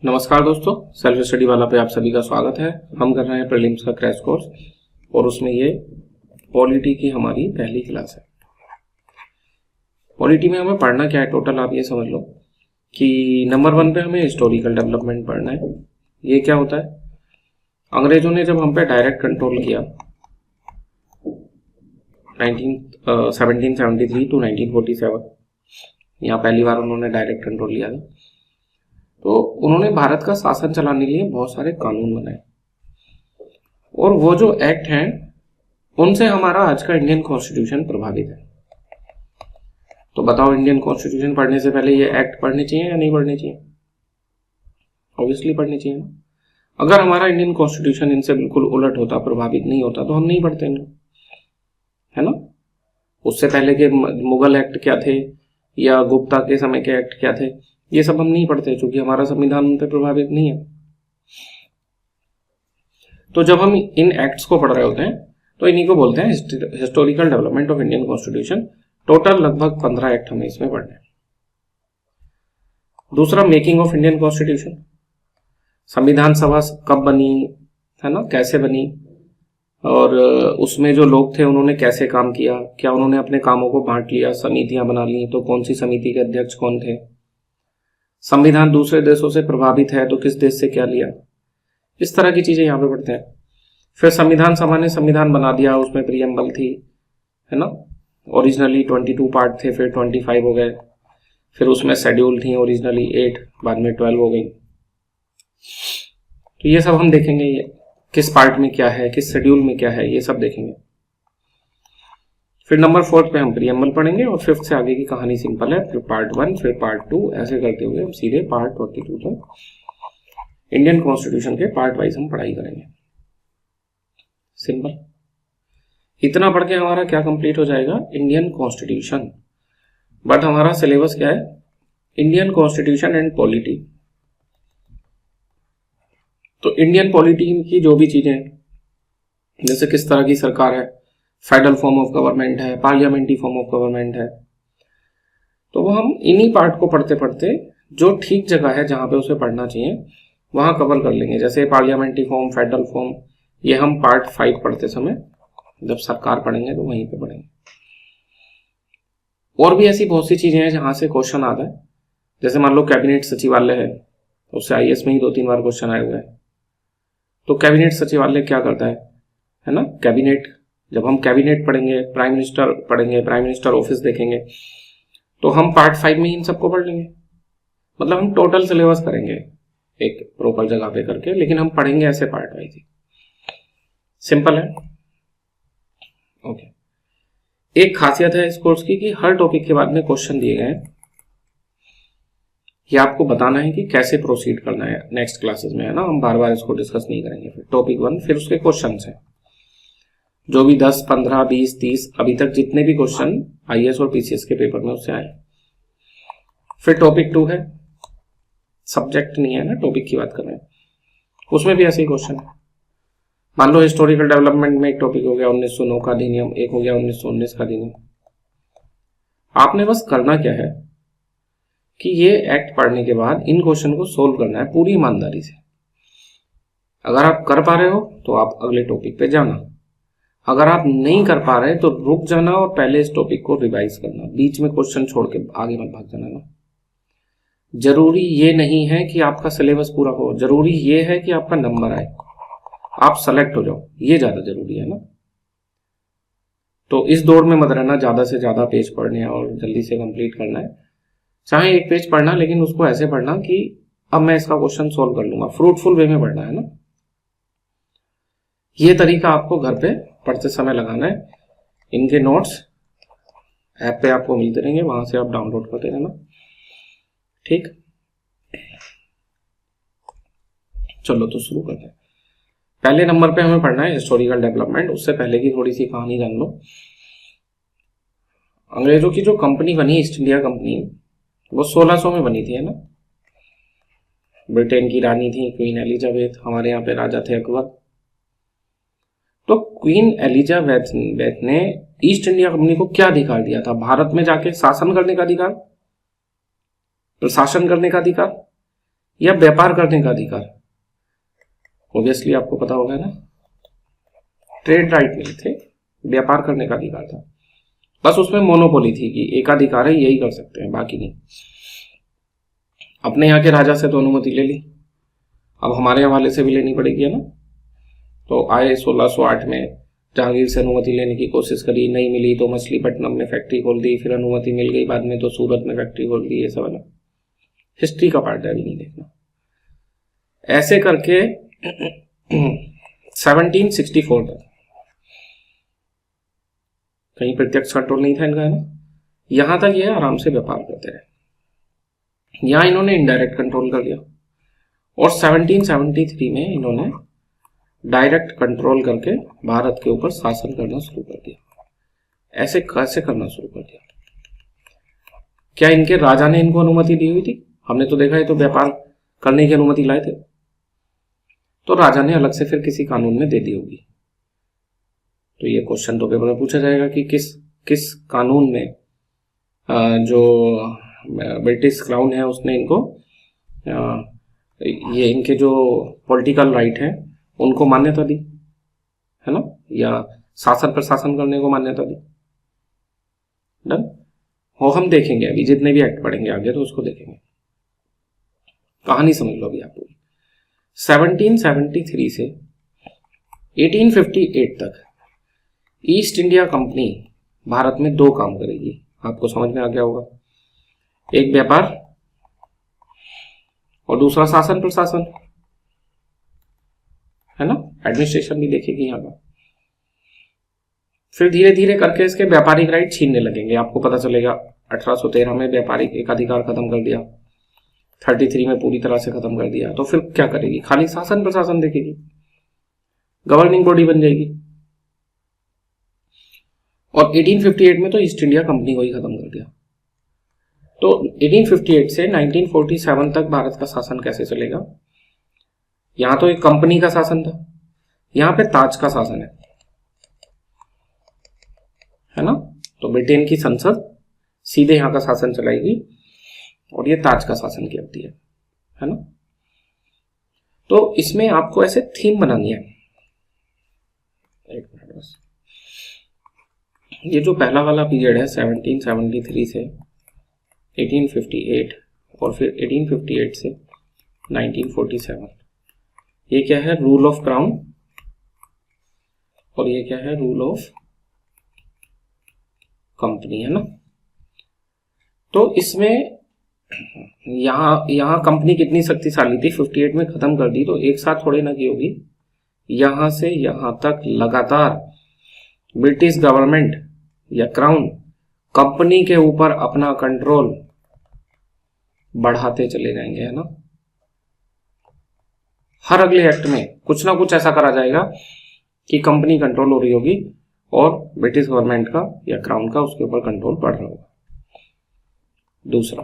नमस्कार दोस्तों, self study वाला पे आप सभी का स्वागत है। हम कर रहे हैं प्रीलिम्स का क्रैश कोर्स और उसमें ये पॉलिटी की हमारी पहली क्लास है। पॉलिटी में हमें पढ़ना क्या है टोटल, आप ये समझ लो कि नंबर 1 पे हमें हिस्टोरिकल डेवलपमेंट पढ़ना है। ये क्या होता है? अंग्रेजों ने जब हम पे डायरेक्ट कंट्रोल किया 1773 टू 1947, यहाँ पहली बार उन्होंने डायरेक्ट कंट्रोल लिया था, तो उन्होंने भारत का शासन चलाने के लिए बहुत सारे कानून बनाए और वो जो एक्ट हैं उनसे हमारा आज का इंडियन कॉन्स्टिट्यूशन प्रभावित है। तो बताओ, इंडियन कॉन्स्टिट्यूशन पढ़ने से पहले ये एक्ट पढ़ने चाहिए या नहीं पढ़ने चाहिए? ऑब्वियसली पढ़ने चाहिए ना। अगर हमारा इंडियन कॉन्स्टिट्यूशन इनसे बिल्कुल उलट होता, प्रभावित नहीं होता, तो हम नहीं पढ़ते इनको, है ना। उससे पहले के मुगल एक्ट क्या थे या गुप्ता के समय के एक्ट क्या थे, ये सब हम नहीं पढ़ते क्योंकि हमारा संविधान उन पर प्रभावित नहीं है। तो जब हम इन एक्ट्स को पढ़ रहे होते हैं तो इन्हीं को बोलते हैं historical development of Indian constitution. Total लगभग 15 एक्ट हमें इसमें पढ़ने हैं। दूसरा, मेकिंग ऑफ इंडियन कॉन्स्टिट्यूशन। संविधान सभा कब बनी, है ना, कैसे बनी, और उसमें जो लोग थे उन्होंने कैसे काम किया, क्या उन्होंने अपने कामों को बांट लिया, समितियां बना ली, तो कौन सी समिति के अध्यक्ष कौन थे। संविधान दूसरे देशों से प्रभावित है तो किस देश से क्या लिया, इस तरह की चीजें यहाँ पे पढ़ते हैं। फिर संविधान सभा ने संविधान बना दिया, उसमें प्रीएम्बल थी, है ना। ओरिजिनली 22 पार्ट थे, फिर 25 हो गए, फिर उसमें शेड्यूल थी ओरिजिनली 8, बाद में 12 हो गई। तो ये सब हम देखेंगे, ये किस पार्ट में क्या है, किस शेड्यूल में क्या है, ये सब देखेंगे। फिर नंबर 4 पे हम प्रीएम्बल पढ़ेंगे और 5th से आगे की कहानी सिंपल है। फिर पार्ट 1, फिर पार्ट 2, ऐसे करते हुए हम सीधे पार्ट 42 तक इंडियन कॉन्स्टिट्यूशन के पार्ट वाइज हम पढ़ाई करेंगे। सिंपल। इतना पढ़ के हमारा क्या कंप्लीट हो जाएगा? Indian constitution. बट हमारा सिलेबस क्या है? Indian constitution and polity. तो इंडियन पॉलिटी की जो भी चीजें, जैसे किस तरह की सरकार है, फेडरल फॉर्म ऑफ गवर्नमेंट है, पार्लियामेंट्री फॉर्म ऑफ गवर्नमेंट है, तो वो हम इन्हीं पार्ट को पढ़ते पढ़ते जो ठीक जगह है जहां पे उसे पढ़ना चाहिए वहां कवर कर लेंगे। जैसे पार्लियामेंट्री फॉर्म, फेडरल फॉर्म, ये हम पार्ट 5 पढ़ते समय जब सरकार पढ़ेंगे तो वहीं पे पढ़ेंगे। और भी ऐसी बहुत सी चीजें हैं जहां से क्वेश्चन आता है। जैसे मान लो कैबिनेट सचिवालय है, उससे आईएएस में ही 2-3 बार क्वेश्चन आए हुए हैं। तो कैबिनेट सचिवालय क्या करता है ना। कैबिनेट, जब हम कैबिनेट पढ़ेंगे, प्राइम मिनिस्टर पढ़ेंगे, प्राइम मिनिस्टर ऑफिस देखेंगे, तो हम पार्ट 5 में इन सबको पढ़ लेंगे। मतलब हम टोटल सिलेबस करेंगे एक प्रॉपर जगह पे करके, लेकिन हम पढ़ेंगे ऐसे पार्ट वाइज ही। सिंपल है। ओके। एक खासियत है इस कोर्स की कि हर टॉपिक के बाद में क्वेश्चन दिए गए हैं। ये आपको बताना है कि कैसे प्रोसीड करना है नेक्स्ट क्लासेस में, है ना। हम बार बार इसको डिस्कस नहीं करेंगे। फिर टॉपिक 1, फिर उसके क्वेश्चन है जो भी 10, 15, 20, 30 अभी तक जितने भी क्वेश्चन आईएएस और पीसीएस के पेपर में उससे आए। फिर टॉपिक 2 है, सब्जेक्ट नहीं है ना, टॉपिक की बात कर रहे हैं, उसमें भी ऐसे ही क्वेश्चन है। मान लो हिस्टोरिकल डेवलपमेंट में एक टॉपिक हो गया 1909 का अधिनियम, एक हो गया 1919 का अधिनियम। आपने बस करना क्या है कि ये एक्ट पढ़ने के बाद इन क्वेश्चन को सोल्व करना है पूरी ईमानदारी से। अगर आप कर पा रहे हो तो आप अगले टॉपिक पे जाना, अगर आप नहीं कर पा रहे तो रुक जाना और पहले इस टॉपिक को रिवाइज करना। बीच में क्वेश्चन छोड़ के आगे मत भाग जाना ना। जरूरी ये नहीं है कि आपका सिलेबस पूरा हो, जरूरी ये है कि आपका नंबर आए, आप सेलेक्ट हो जाओ, ये ज्यादा जरूरी है ना। तो इस दौड़ में मत रहना ज्यादा से ज्यादा पेज पढ़ने और जल्दी से कंप्लीट करना है। चाहे एक पेज पढ़ना, लेकिन उसको ऐसे पढ़ना कि अब मैं इसका क्वेश्चन सोल्व कर लूंगा, फ्रूटफुल वे में पढ़ना है ना। ये तरीका आपको घर पे पढ़ते समय लगाना है। इनके नोट्स ऐप पे आपको मिलते रहेंगे, वहां से आप डाउनलोड करते रहना। ठीक, चलो तो शुरू करते हैं। पहले नंबर पे हमें पढ़ना है हिस्टोरिकल डेवलपमेंट। उससे पहले की थोड़ी सी कहानी जान लो। अंग्रेजों की जो कंपनी बनी, ईस्ट इंडिया कंपनी, वो 1600 में बनी थी, है ना। ब्रिटेन की रानी थी क्वीन एलिजाबेथ, हमारे यहाँ पे राजा थे अकबर। तो क्वीन एलिजाबेथ ने ईस्ट इंडिया कंपनी को क्या अधिकार दिया था? भारत में जाके शासन करने का अधिकार, प्रशासन करने का अधिकार, या व्यापार करने का अधिकार? ऑब्वियसली आपको पता होगा ना, ट्रेड राइट नहीं थे, व्यापार करने का अधिकार था। बस उसमें मोनोपोली थी कि एक अधिकार है, यही कर सकते हैं, बाकी नहीं। अपने यहाँ के राजा से तो अनुमति ले ली, अब हमारे हवाले से भी लेनी पड़ेगी, है ना। तो आए 1608 में जहांगीर से अनुमति लेने की कोशिश करी, नहीं मिली तो मछलीपट्टनम में फैक्ट्री खोल दी, फिर अनुमति मिल गई बाद में तो सूरत में फैक्ट्री खोल दी। ये सब है, हिस्ट्री का पार्ट है, अभी नहीं देखना। ऐसे करके 1764 तक कहीं प्रत्यक्ष कंट्रोल नहीं था इनका, है ना। यहां तक ये आराम से व्यापार करते रहे। यहां इन्होंने इनडायरेक्ट कंट्रोल कर लिया और 1773 में इन्होंने डायरेक्ट कंट्रोल करके भारत के ऊपर शासन करना शुरू कर दिया। ऐसे कैसे करना शुरू कर दिया? क्या इनके राजा ने इनको अनुमति दी हुई थी? हमने तो देखा है तो व्यापार करने की अनुमति लाए थे, तो राजा ने अलग से फिर किसी कानून में दे दी होगी। तो ये क्वेश्चन तो पेपर में पूछा जाएगा कि किस कानून में जो ब्रिटिश क्राउन है उसने इनको ये इनके जो पॉलिटिकल राइट है उनको मान्यता दी, है ना, या शासन प्रशासन करने को मान्यता दी। डन हो, हम देखेंगे अभी जितने भी एक्ट पढ़ेंगे आगे तो उसको देखेंगे। कहानी समझ लो अभी आप पूरी। 1773 से 1858 तक ईस्ट इंडिया कंपनी भारत में दो काम करेगी, आपको समझ में आ गया होगा। एक व्यापार और दूसरा शासन प्रशासन, है ना, एडमिनिस्ट्रेशन भी देखेगी यहाँ का। फिर धीरे धीरे करके इसके व्यापारिक राइट छीनने लगेंगे। आपको पता चलेगा 1813 में व्यापारिक एकाधिकार खत्म कर दिया, 33 में पूरी तरह से खत्म कर दिया। तो फिर क्या करेगी? खाली शासन प्रशासन देखेगी, गवर्निंग बॉडी बन जाएगी। और 1858 में तो ईस्ट इंडिया कंपनी को ही खत्म कर दिया। तो 1858 से 1947 तक भारत का शासन कैसे चलेगा? यहां तो एक कंपनी का शासन था, यहां पे ताज का शासन है ना। तो ब्रिटेन की संसद सीधे यहां का शासन चलाएगी और ये ताज का शासन की अवधि है ना। तो इसमें आपको ऐसे थीम बनानी है। एक मिनट बस, ये जो पहला वाला पीरियड है 1773 से 1858 और फिर 1858 से 1947, ये क्या है? रूल ऑफ क्राउन, और ये क्या है? रूल ऑफ कंपनी, है ना। तो इसमें यहां कंपनी कितनी शक्तिशाली थी? 58 में खत्म कर दी, तो एक साथ थोड़ी ना की होगी। यहां से यहां तक लगातार ब्रिटिश गवर्नमेंट या क्राउन कंपनी के ऊपर अपना कंट्रोल बढ़ाते चले जाएंगे, है ना। हर अगले एक्ट में कुछ ना कुछ ऐसा करा जाएगा कि कंपनी कंट्रोल हो रही होगी और ब्रिटिश गवर्नमेंट का या क्राउन का उसके ऊपर कंट्रोल बढ़ रहा होगा। दूसरा,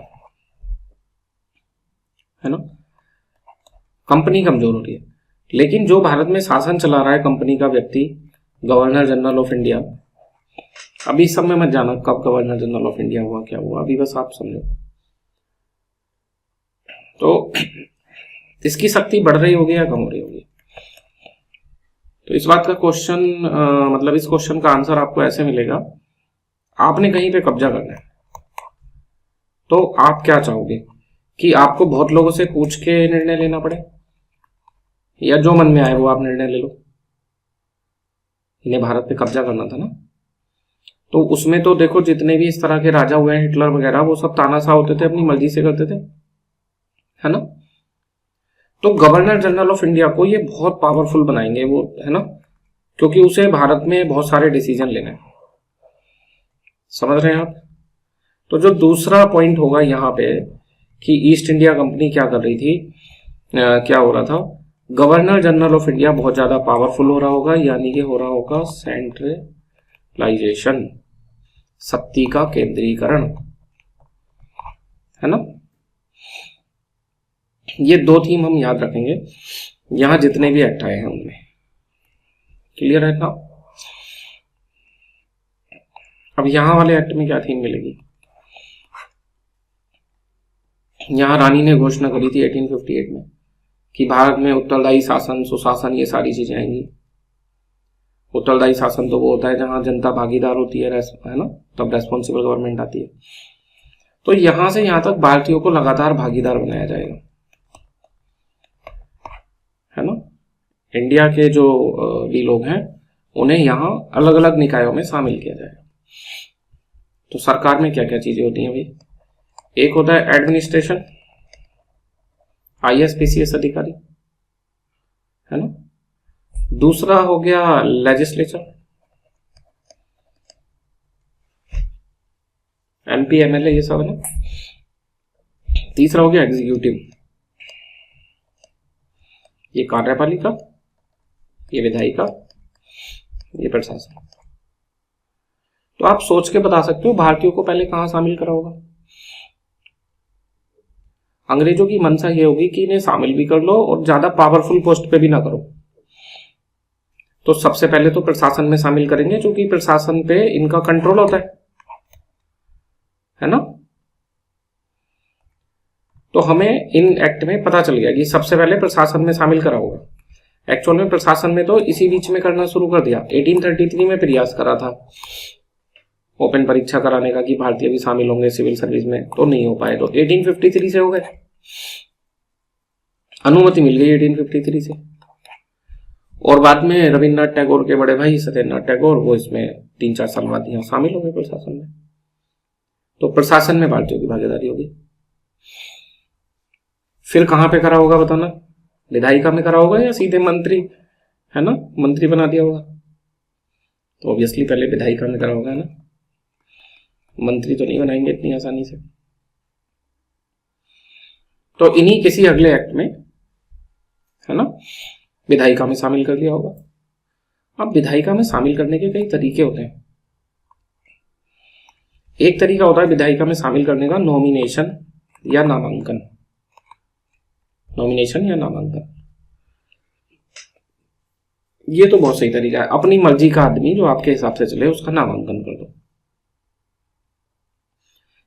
है ना, कंपनी कमजोर हो रही है, लेकिन जो भारत में शासन चला रहा है कंपनी का व्यक्ति, गवर्नर जनरल ऑफ इंडिया। अभी सब में मत जाना कब गवर्नर जनरल ऑफ इंडिया हुआ, क्या हुआ, अभी बस आप समझो। तो इसकी शक्ति बढ़ रही होगी या कम हो रही होगी? तो इस बात का क्वेश्चन मतलब इस क्वेश्चन का आंसर आपको ऐसे मिलेगा, आपने कहीं पे कब्जा करना है तो आप क्या चाहोगे कि आपको बहुत लोगों से पूछ के निर्णय लेना पड़े, या जो मन में आए वो आप निर्णय ले लो? इन्हें भारत पे कब्जा करना था ना। तो उसमें तो देखो जितने भी इस तरह के राजा हुए हैं, हिटलर वगैरह, वो सब तानाशाह होते थे, अपनी मर्जी से करते थे, है ना। तो गवर्नर जनरल ऑफ इंडिया को ये बहुत पावरफुल बनाएंगे वो, है ना, क्योंकि उसे भारत में बहुत सारे डिसीजन लेने हैं। समझ रहे हैं आप? तो जो दूसरा पॉइंट होगा यहाँ पे कि ईस्ट इंडिया कंपनी क्या कर रही थी, क्या हो रहा था, गवर्नर जनरल ऑफ इंडिया बहुत ज्यादा पावरफुल हो रहा होगा, यानी कि हो रहा होगा सेंट्रलाइजेशन, शक्ति का केंद्रीकरण, है ना। ये दो थीम हम याद रखेंगे यहां जितने भी एक्ट आए हैं उनमें। क्लियर है ना? अब यहां वाले एक्ट में क्या थीम मिलेगी? यहाँ रानी ने घोषणा करी थी 1858 में कि भारत में उत्तरदायी शासन, सुशासन, ये सारी चीजें आएंगी। उत्तरदायी शासन तो वो होता है जहां जनता भागीदार होती है ना, तब रेस्पॉन्सिबल गवर्नमेंट आती है। तो यहां से यहां तक भारतीयों को लगातार भागीदार बनाया जाएगा, है ना। इंडिया के जो भी लोग हैं उन्हें यहाँ अलग अलग निकायों में शामिल किया जाएगा। तो सरकार में क्या क्या चीजें होती हैं भाई? एक होता है एडमिनिस्ट्रेशन, IAS PCS अधिकारी, है ना। दूसरा हो गया लेजिस्लेचर, MP MLA ये सब, है ना। तीसरा हो गया एग्जीक्यूटिव, ये कार्यपालिका, ये विधायिका, ये प्रशासन। तो आप सोच के बता सकते हो भारतीयों को पहले कहां शामिल करा होगा? अंग्रेजों की मंशा ये होगी कि इन्हें शामिल भी कर लो और ज्यादा पावरफुल पोस्ट पे भी ना करो। तो सबसे पहले तो प्रशासन में शामिल करेंगे, क्योंकि प्रशासन पे इनका कंट्रोल होता है ना। तो हमें इन एक्ट में पता चल गया कि सबसे पहले प्रशासन में शामिल करा होगा। एक्चुअल में प्रशासन में तो इसी बीच में करना शुरू कर दिया। 1833 में प्रयास करा था ओपन परीक्षा कराने का कि भारतीय भी शामिल होंगे सिविल सर्विस में, तो नहीं हो पाए। तो 1853 से हो गए, अनुमति मिल गई 1853 से। और बाद में रविन्द्रनाथ टैगोर के बड़े भाई सत्येंद्रनाथ टैगोर, वो इसमें 3-4 साल बाद यहाँ शामिल हो गए प्रशासन में। तो प्रशासन में भारतीयों की भागीदारी होगी। फिर कहां पे करा होगा बताना? विधायिका में करा होगा या सीधे मंत्री, है ना, मंत्री बना दिया होगा? तो ऑब्वियसली पहले विधायिका में करा होगा, है ना। मंत्री तो नहीं बनाएंगे इतनी आसानी से। तो इन्हीं किसी अगले एक्ट में, है ना, विधायिका में शामिल कर दिया होगा। अब विधायिका में शामिल करने के कई तरीके होते हैं। एक तरीका होता है विधायिका में शामिल करने का नॉमिनेशन या नामांकन। नॉमिनेशन या नामांकन, ये तो बहुत सही तरीका है। अपनी मर्जी का आदमी जो आपके हिसाब से चले उसका नामांकन कर दो।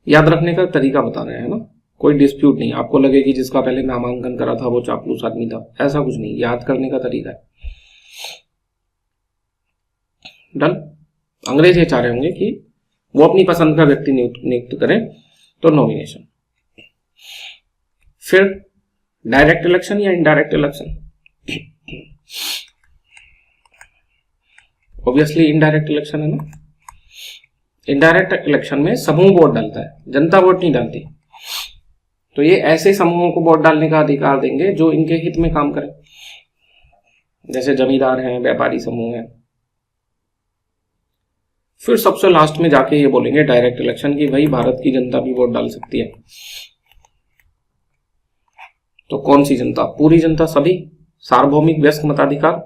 याद रखने का तरीका बता रहे हैं ना, कोई डिस्प्यूट नहीं। आपको लगे कि जिसका पहले नामांकन करा था वो चापलूस आदमी था, ऐसा कुछ नहीं। याद करने का तरीका है। डन। अंग्रेज ये चाह रहे होंगे कि वो अपनी पसंद का व्यक्ति नियुक्त करें, तो नॉमिनेशन। फिर डायरेक्ट इलेक्शन या indirect election? Obviously indirect election है ना। इनडायरेक्ट इलेक्शन में समूह वोट डालता है, जनता वोट नहीं डालती। तो ये ऐसे समूहों को वोट डालने का अधिकार देंगे जो इनके हित में काम करें, जैसे जमींदार हैं, व्यापारी समूह हैं। फिर सबसे लास्ट में जाके ये बोलेंगे डायरेक्ट इलेक्शन की भाई भारत की जनता भी वोट डाल सकती है। तो कौन सी जनता? पूरी जनता, सभी, सार्वभौमिक व्यस्क मताधिकार,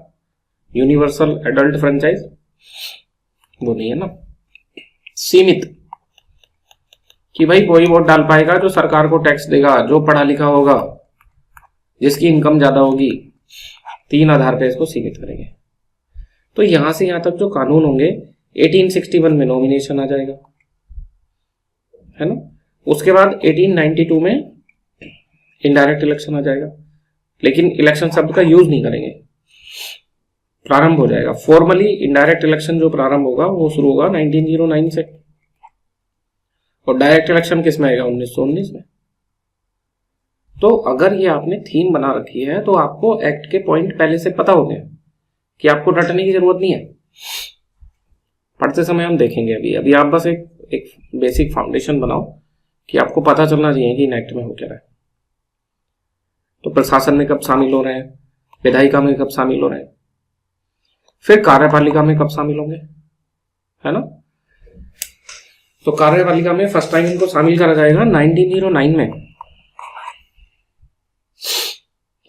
यूनिवर्सल एडल्ट फ्रेंचाइज, वो नहीं है ना। सीमित, कि भाई कोई वोट डाल पाएगा जो सरकार को टैक्स देगा, जो पढ़ा लिखा होगा, जिसकी इनकम ज्यादा होगी। 3 आधार पे इसको सीमित करेंगे। तो यहां से यहां तक जो कानून होंगे, 1861 में नॉमिनेशन आ जाएगा, है ना। उसके बाद 1892 में इनडायरेक्ट इलेक्शन आ जाएगा, लेकिन इलेक्शन शब्द का यूज नहीं करेंगे, प्रारंभ हो जाएगा। फॉर्मली इनडायरेक्ट इलेक्शन जो प्रारंभ होगा वो शुरू होगा 1909 से, और डायरेक्ट इलेक्शन किस में आएगा? 1919 में। तो अगर ये आपने थीम बना रखी है तो आपको एक्ट के पॉइंट पहले से पता हो गए कि आपको रटने की जरूरत नहीं है। पढ़ते समय हम देखेंगे। अभी आप बस एक बेसिक फाउंडेशन बनाओ कि आपको पता चलना चाहिए कि इन एक्ट में हो क्या रहा है। तो प्रशासन में कब शामिल हो रहे हैं, विधायिका में कब शामिल हो रहे हैं, फिर कार्यपालिका में कब शामिल होंगे, है ना। तो कार्यपालिका में फर्स्ट टाइम इनको शामिल करा जाएगा 1909 में।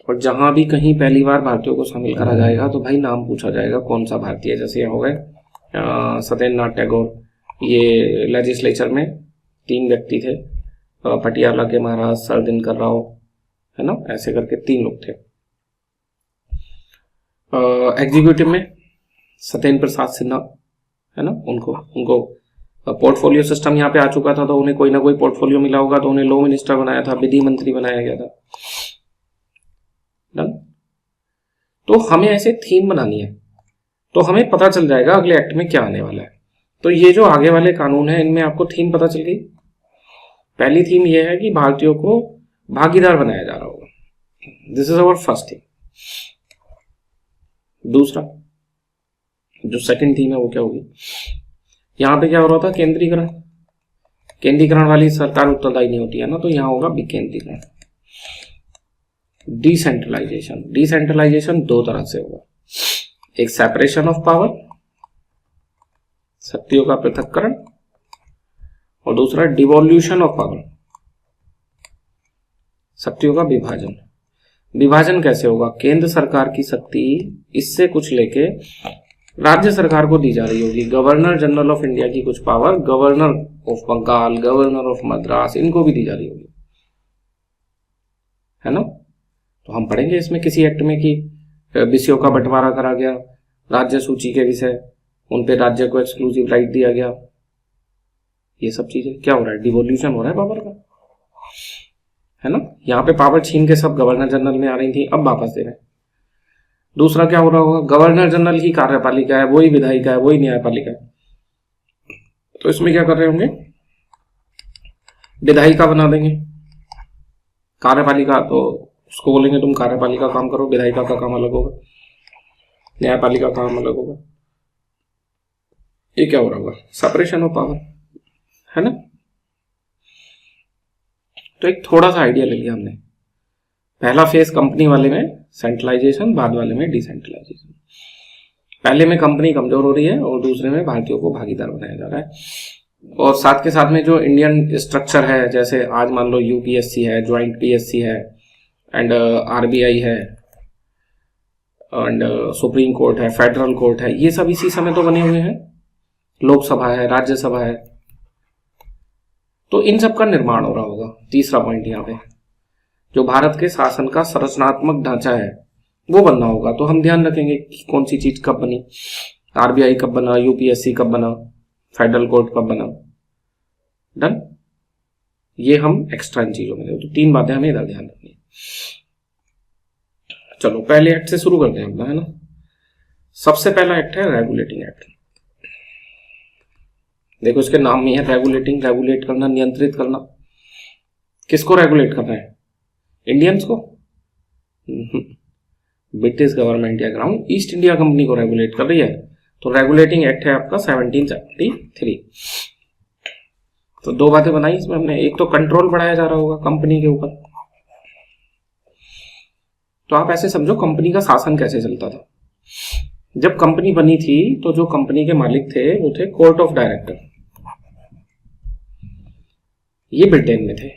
और जहां भी कहीं पहली बार भारतीयों को शामिल करा जाएगा तो भाई नाम पूछा जाएगा कौन सा भारतीय। जैसे यहाँ हो गए सत्येंद्रनाथ टैगोर, ये लेजिस्लेचर में 3 व्यक्ति थे, पटियाला के महाराज सर दिनकर राव, है ना, ऐसे करके 3 लोग थे। एग्जीक्यूटिव में सत्येंद्र प्रसाद सिन्हा, है ना, उनको पोर्टफोलियो सिस्टम यहाँ पे आ चुका था, तो उन्हें कोई ना कोई पोर्टफोलियो मिला होगा, तो उन्हें लॉ मिनिस्टर बनाया था, विधि मंत्री बनाया गया था। डन। तो हमें ऐसे थीम बनानी है, तो हमें पता चल जाएगा अगले एक्ट में क्या आने वाला है। तो ये जो आगे वाले कानून है इनमें आपको थीम पता चल गई। पहली थीम ये है कि भारतीयों को भागीदार बनाया जा रहा होगा, this is our first theme. दूसरा जो सेकंड थीम है वो क्या होगी, यहां पे क्या हो रहा था, केंद्रीकरण। केंद्रीकरण वाली सरकार उत्तरदायी नहीं होती है ना, तो यहां होगा विकेंद्रीकरण। डिसेंट्रलाइजेशन, डिसेंट्रलाइजेशन दो तरह से होगा, एक सेपरेशन ऑफ पावर, शक्तियों का पृथक्करण, और दूसरा डिवोल्यूशन ऑफ पावर, शक्तियों का विभाजन। विभाजन कैसे होगा, केंद्र सरकार की शक्ति इससे कुछ लेके राज्य सरकार को दी जा रही होगी। गवर्नर जनरल ऑफ इंडिया की कुछ power governor of Bengal, governor of Madras, इनको भी दी जा रही होगी, है ना। तो हम पढ़ेंगे इसमें किसी एक्ट में कि विषयों का बंटवारा करा गया, राज्य सूची के विषय, उन पे राज्य को एक्सक्लूसिव राइट दिया गया, ये सब चीजें। क्या हो रहा है, डिवोल्यूशन हो रहा है पावर का, है ना। यहाँ पे पावर छीन के सब गवर्नर जनरल में आ रही थी, अब वापस दे रहे हैं। दूसरा क्या हो रहा होगा, गवर्नर जनरल ही कार्यपालिका है, वही विधायिका है, वही न्यायपालिका है, तो इसमें क्या कर रहे होंगे, विधायिका बना देंगे। कार्यपालिका तो उसको बोलेंगे तुम कार्यपालिका काम करो, विधायिका का काम अलग होगा, न्यायपालिका का काम अलग होगा। ये क्या हो रहा होगा, सेपरेशन ऑफ पावर, है ना। तो एक थोड़ा सा आइडिया ले लिया हमने। पहला फेज कंपनी वाले में सेंट्रलाइजेशन, बाद वाले में डिसेंट्रलाइजेशन। पहले में कंपनी कमजोर हो रही है और दूसरे में भारतीयों को भागीदार बनाया जा रहा है। और साथ के साथ में जो इंडियन स्ट्रक्चर है, जैसे आज मान लो यूपीएससी है, ज्वाइंट पीएससी है, एंड आरबीआई है, एंड सुप्रीम कोर्ट है, फेडरल कोर्ट है, ये सब इसी समय तो बने हुए हैं। लोकसभा है, राज्यसभा है, तो इन सब का निर्माण हो रहा होगा। तीसरा पॉइंट यहाँ पे जो भारत के शासन का संरचनात्मक ढांचा है वो बनना होगा। तो हम ध्यान रखेंगे कि कौन सी चीज कब बनी, आरबीआई कब बना, यूपीएससी कब बना, फेडरल कोर्ट कब बना। डन। ये हम एक्स्ट्रा इन चीजों में, तो तीन बातें हमें इधर ध्यान रखनी है। चलो पहले एक्ट से शुरू करते हैं अपना, है ना। सबसे पहला एक्ट है रेगुलेटिंग एक्ट। देखो इसके नाम में है रेगुलेटिंग, रेगुलेट करना, नियंत्रित करना। किसको रेगुलेट करना है, इंडियंस को? ब्रिटिश गवर्नमेंट या क्राउन ईस्ट इंडिया कंपनी को रेगुलेट कर रही है। तो रेगुलेटिंग एक्ट है आपका 1773। तो दो बातें बनाई इसमें हमने, एक तो कंट्रोल बढ़ाया जा रहा होगा कंपनी के ऊपर। तो आप ऐसे समझो कंपनी का शासन कैसे चलता था। जब कंपनी बनी थी तो जो कंपनी के मालिक थे वो थे कोर्ट ऑफ डायरेक्टर, ये ब्रिटेन में थे।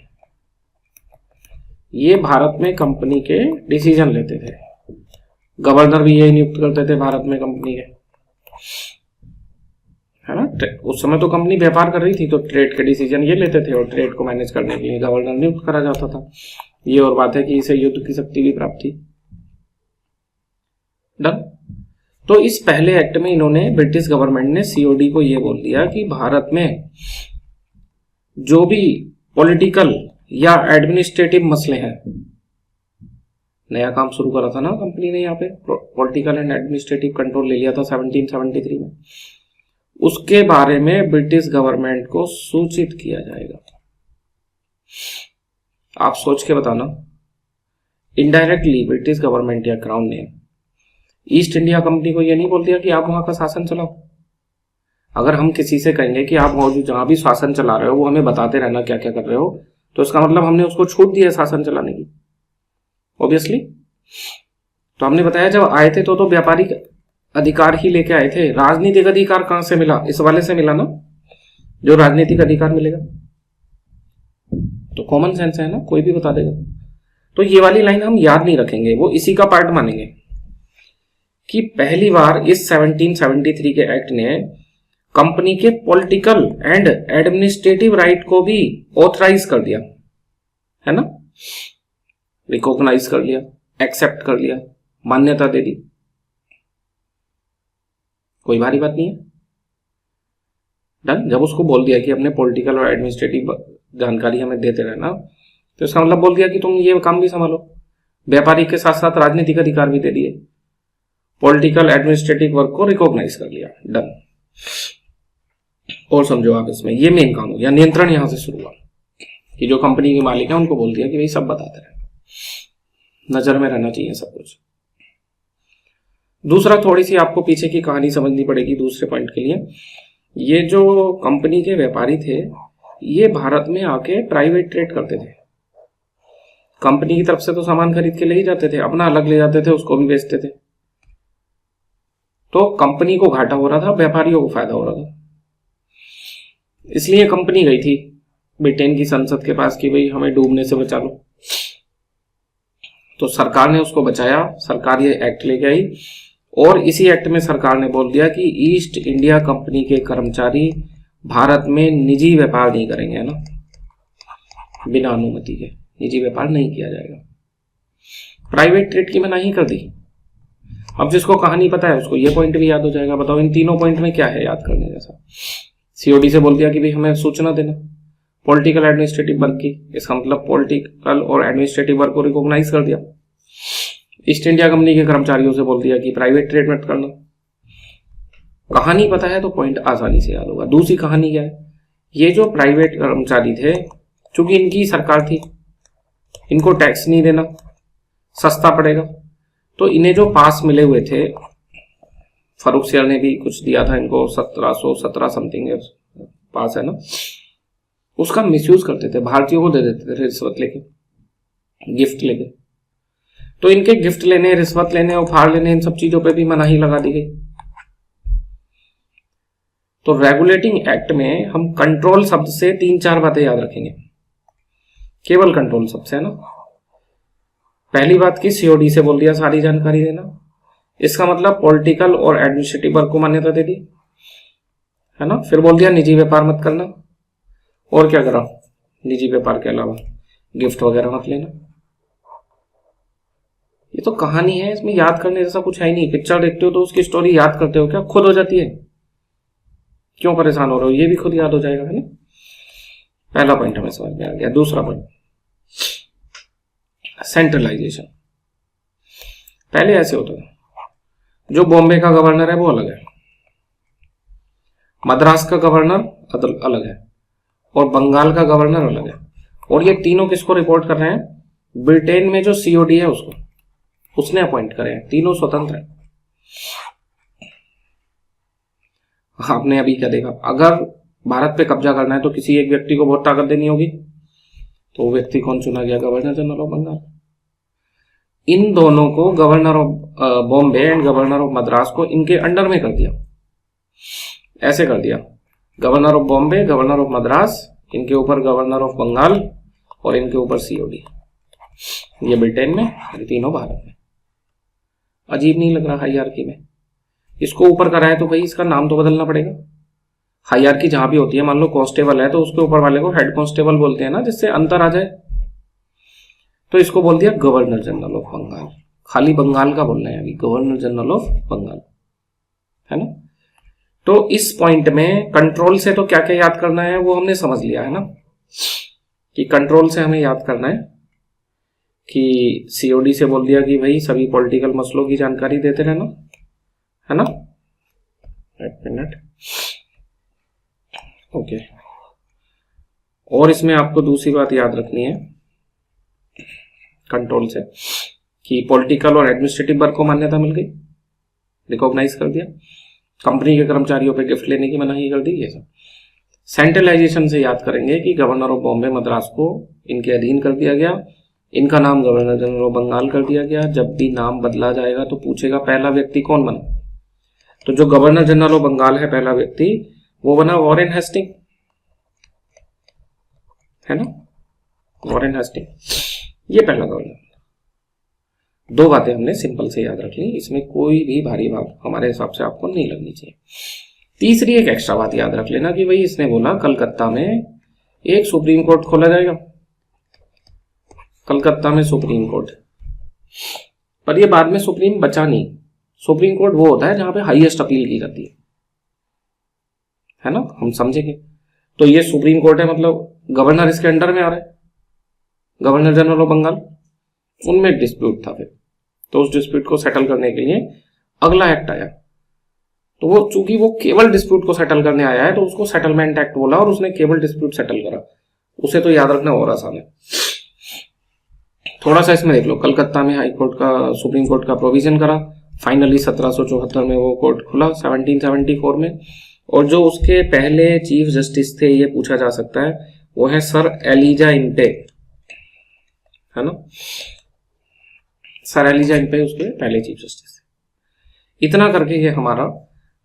ये भारत में कंपनी के डिसीजन लेते थे, गवर्नर भी यही नियुक्त करते थे भारत में कंपनी के, है ना। उस समय तो कंपनी व्यापार कर रही थी, तो ट्रेड के डिसीजन ये लेते थे, और ट्रेड को मैनेज करने के लिए गवर्नर नियुक्त करा जाता था। ये और बात है कि इसे युद्ध की शक्ति भी प्राप्त थी। डन। तो इस पहले एक्ट में इन्होंने, ब्रिटिश गवर्नमेंट ने सीओडी को ये बोल दिया कि भारत में जो भी पॉलिटिकल या एडमिनिस्ट्रेटिव मसले हैं, नया काम शुरू करा था ना कंपनी ने, यहाँ पे पॉलिटिकल एंड एडमिनिस्ट्रेटिव कंट्रोल ले लिया था 1773 में, उसके बारे में ब्रिटिश गवर्नमेंट को सूचित किया जाएगा। आप सोच के बताना, इनडायरेक्टली ब्रिटिश गवर्नमेंट या क्राउन ने ईस्ट इंडिया कंपनी को यह नहीं बोल दिया कि आप वहां का शासन चलाओ। अगर हम किसी से कहेंगे कि आप वहां जहां भी शासन चला रहे हो वो हमें बताते रहना क्या क्या कर रहे हो, तो इसका मतलब हमने उसको छूट दी है शासन चलाने की, ऑब्वियसली। तो हमने बताया जब आए थे तो व्यापारिक अधिकार ही लेके आए थे। राजनीतिक अधिकार कहां से मिला, इस वाले से मिला ना, जो राजनीतिक अधिकार मिलेगा। तो कॉमन सेंस है ना, कोई भी बता देगा। तो ये वाली लाइन हम याद नहीं रखेंगे, वो इसी का पार्ट मानेंगे कि पहली बार इस 1773 के एक्ट ने कंपनी के पॉलिटिकल एंड एडमिनिस्ट्रेटिव राइट को भी ऑथराइज कर दिया, है ना, रिकॉग्नाइज कर लिया, एक्सेप्ट कर लिया, मान्यता दे दी। कोई भारी बात नहीं है। डन। जब उसको बोल दिया कि अपने पॉलिटिकल और एडमिनिस्ट्रेटिव जानकारी हमें देते रहना, तो इसका मतलब बोल दिया कि तुम ये काम भी संभालो। व्यापारी के साथ साथ राजनीतिक अधिकार भी दे दिए, पॉलिटिकल एडमिनिस्ट्रेटिव वर्क को रिकॉग्नाइज कर लिया, डन। और समझो आप इसमें ये मेन काम हो गया, नियंत्रण यहां से शुरू हुआ कि जो कंपनी के मालिक है उनको बोल दिया कि भाई सब बताते रहे, नजर में रहना चाहिए सब कुछ। दूसरा, थोड़ी सी आपको पीछे की कहानी समझनी पड़ेगी दूसरे पॉइंट के लिए। ये जो कंपनी के व्यापारी थे, ये भारत में आके प्राइवेट ट्रेड करते थे। कंपनी की तरफ से तो सामान खरीद के ले ही जाते थे, अपना अलग ले जाते थे, उसको भी बेचते थे। तो कंपनी को घाटा हो रहा था, व्यापारियों को फायदा हो रहा था। इसलिए कंपनी गई थी ब्रिटेन की संसद के पास कि भाई हमें डूबने से बचा लो। तो सरकार ने उसको बचाया, सरकार ये एक्ट लेके आई, और इसी एक्ट में सरकार ने बोल दिया कि ईस्ट इंडिया कंपनी के कर्मचारी भारत में निजी व्यापार नहीं करेंगे, है ना, बिना अनुमति के निजी व्यापार नहीं किया जाएगा। प्राइवेट ट्रेड की मनाही कर दी। अब जिसको कहानी पता है उसको ये पॉइंट भी याद हो जाएगा। बताओ इन तीनों पॉइंट में क्या है याद करने जैसा। सीओडी से बोल दिया कि भाई हमें सूचना देना, पॉलिटिकल एडमिनिस्ट्रेटिव वर्क की, इसका मतलब पॉलिटिकल और एडमिनिस्ट्रेटिव वर्क को रिकॉग्नाइज कर दिया। ईस्ट इंडिया कंपनी के कर्मचारियों से बोल दिया कि प्राइवेट ट्रेड मत करना। कहानी पता है तो पॉइंट आसानी से याद होगा। दूसरी कहानी क्या है, ये जो प्राइवेट कर्मचारी थे, चूंकि इनकी सरकार थी, इनको टैक्स नहीं देना, सस्ता पड़ेगा, तो इन्हें जो पास मिले हुए थे, फरूखसियर ने भी कुछ दिया था इनको, 1717 समथिंग पास है ना, उसका मिसयूज करते थे, भारतीयों को दे देते थे रिश्वत लेके, गिफ्ट लेके। तो इनके गिफ्ट लेने, रिश्वत लेने, उपहार लेने, इन सब चीजों पे भी मनाही लगा दी गई। तो रेगुलेटिंग एक्ट में हम कंट्रोल शब्द से 3-4 बातें याद रखेंगे, केवल कंट्रोल शब्द से, है ना। पहली बात की सीओडी से बोल दिया सारी जानकारी देना, इसका मतलब पॉलिटिकल और एडमिनिस्ट्रेटिव वर्क को मान्यता दे दी, है ना। फिर बोल दिया निजी व्यापार मत करना, और क्या करा, निजी व्यापार के अलावा गिफ्ट वगैरह मत लेना। ये तो कहानी है, इसमें याद करने जैसा कुछ है ही नहीं। पिक्चर देखते हो तो उसकी स्टोरी याद करते हो क्या, खुद हो जाती है, क्यों परेशान हो रहे हो, ये भी खुद याद हो जाएगा, है ना। पहला पॉइंट हमें समझ में आ गया। दूसरा पॉइंट, सेंट्रलाइजेशन। पहले ऐसे होता था, जो बॉम्बे का गवर्नर है वो अलग है, मद्रास का गवर्नर अलग है, और बंगाल का गवर्नर अलग है। और ये तीनों किसको रिपोर्ट कर रहे हैं, ब्रिटेन में जो सीओडी है उसको, उसने अपॉइंट करे हैं, तीनों स्वतंत्र हैं। आपने अभी क्या देखा, अगर भारत पे कब्जा करना है तो किसी एक व्यक्ति को बहुत ताकत देनी होगी, तो वो व्यक्ति कौन चुना गया, गवर्नर जनरल ऑफ बंगाल। इन दोनों को, governor of Bombay and governor of Madras को इनके अंडर में कर दिया, ऐसे कर दिया, governor of Bombay, governor of Madras, इनके ऊपर गवर्नर ऑफ बंगाल, और इनके ऊपर सीओडी। ये ब्रिटेन में, ये तीनों भारत में। अजीब नहीं लग रहा हायरार्की में। इसको ऊपर करा है तो भाई इसका नाम तो बदलना पड़ेगा। हायरार्की जहां भी होती है, मान लो कांस्टेबल है तो उसके ऊपर वाले को हेड कांस्टेबल बोलते हैं ना, जिससे अंतर आ जाए। तो इसको बोल दिया गवर्नर जनरल ऑफ बंगाल, खाली बंगाल का बोलना है अभी, गवर्नर जनरल ऑफ बंगाल, है ना। तो इस पॉइंट में कंट्रोल से तो क्या क्या याद करना है वो हमने समझ लिया, है ना, कि कंट्रोल से हमें याद करना है कि सीओडी से बोल दिया कि भाई सभी पॉलिटिकल मसलों की जानकारी देते रहना, है ना। एक मिनट, ओके। और इसमें आपको दूसरी बात याद रखनी है कंट्रोल से, कि पॉलिटिकल और एडमिनिस्ट्रेटिव वर्क को मान्यता मिल गई, रिकॉग्नाइज कर दिया, कंपनी के कर्मचारियों पे गिफ्ट लेने की मनाही कर दी, ये सब। सेंट्रलाइजेशन से याद करेंगे कि गवर्नर ऑफ बॉम्बे मद्रास को इनके अधीन कर दिया गया, इनका नाम गवर्नर जनरल ऑफ बंगाल कर दिया गया। जब भी नाम बदला जाएगा तो पूछेगा पहला व्यक्ति कौन बना, तो जो गवर्नर जनरल ऑफ बंगाल है पहला व्यक्ति, वो बना वॉरेन हेस्टिंग, है ना, वॉरेन हेस्टिंग, ये पहला गवर्नर। दो बातें हमने सिंपल से याद रख ली, इसमें कोई भी भारी बात हमारे हिसाब से आपको नहीं लगनी चाहिए। तीसरी एक एक्स्ट्रा बात याद रख लेना कि भाई इसने बोला कलकत्ता में एक सुप्रीम कोर्ट खोला जाएगा, कलकत्ता में सुप्रीम कोर्ट। पर ये बाद में सुप्रीम बचा नहीं। सुप्रीम कोर्ट वो होता है जहां पे हाईएस्ट अपील की जाती है, है ना, हम समझेंगे। तो ये सुप्रीम कोर्ट है, मतलब गवर्नर इसके अंडर में आ रहा है, गवर्नर जनरल ऑफ बंगाल। उनमें एक डिस्प्यूट था फिर, तो उस डिस्प्यूट को सेटल करने के लिए अगला एक्ट आया। तो वो चूंकि वो केवल डिस्प्यूट को सेटल करने आया है तो उसको सेटलमेंट एक्ट बोला, और उसने केवल डिस्प्यूट सेटल करा। उसे तो याद रखना और आसान है। थोड़ा सा इसमें देख लो, कलकत्ता में हाई कोर्ट का, सुप्रीम कोर्ट का प्रोविजन करा, फाइनली 1774 में वो कोर्ट खुला 1774 में। और जो उसके पहले चीफ जस्टिस थे, ये पूछा जा सकता है, वो है सर एलिजा इम्पे, है ना, सर एलिजा इम्पे उसके पहले चीफ जस्टिस थे। इतना करके ये हमारा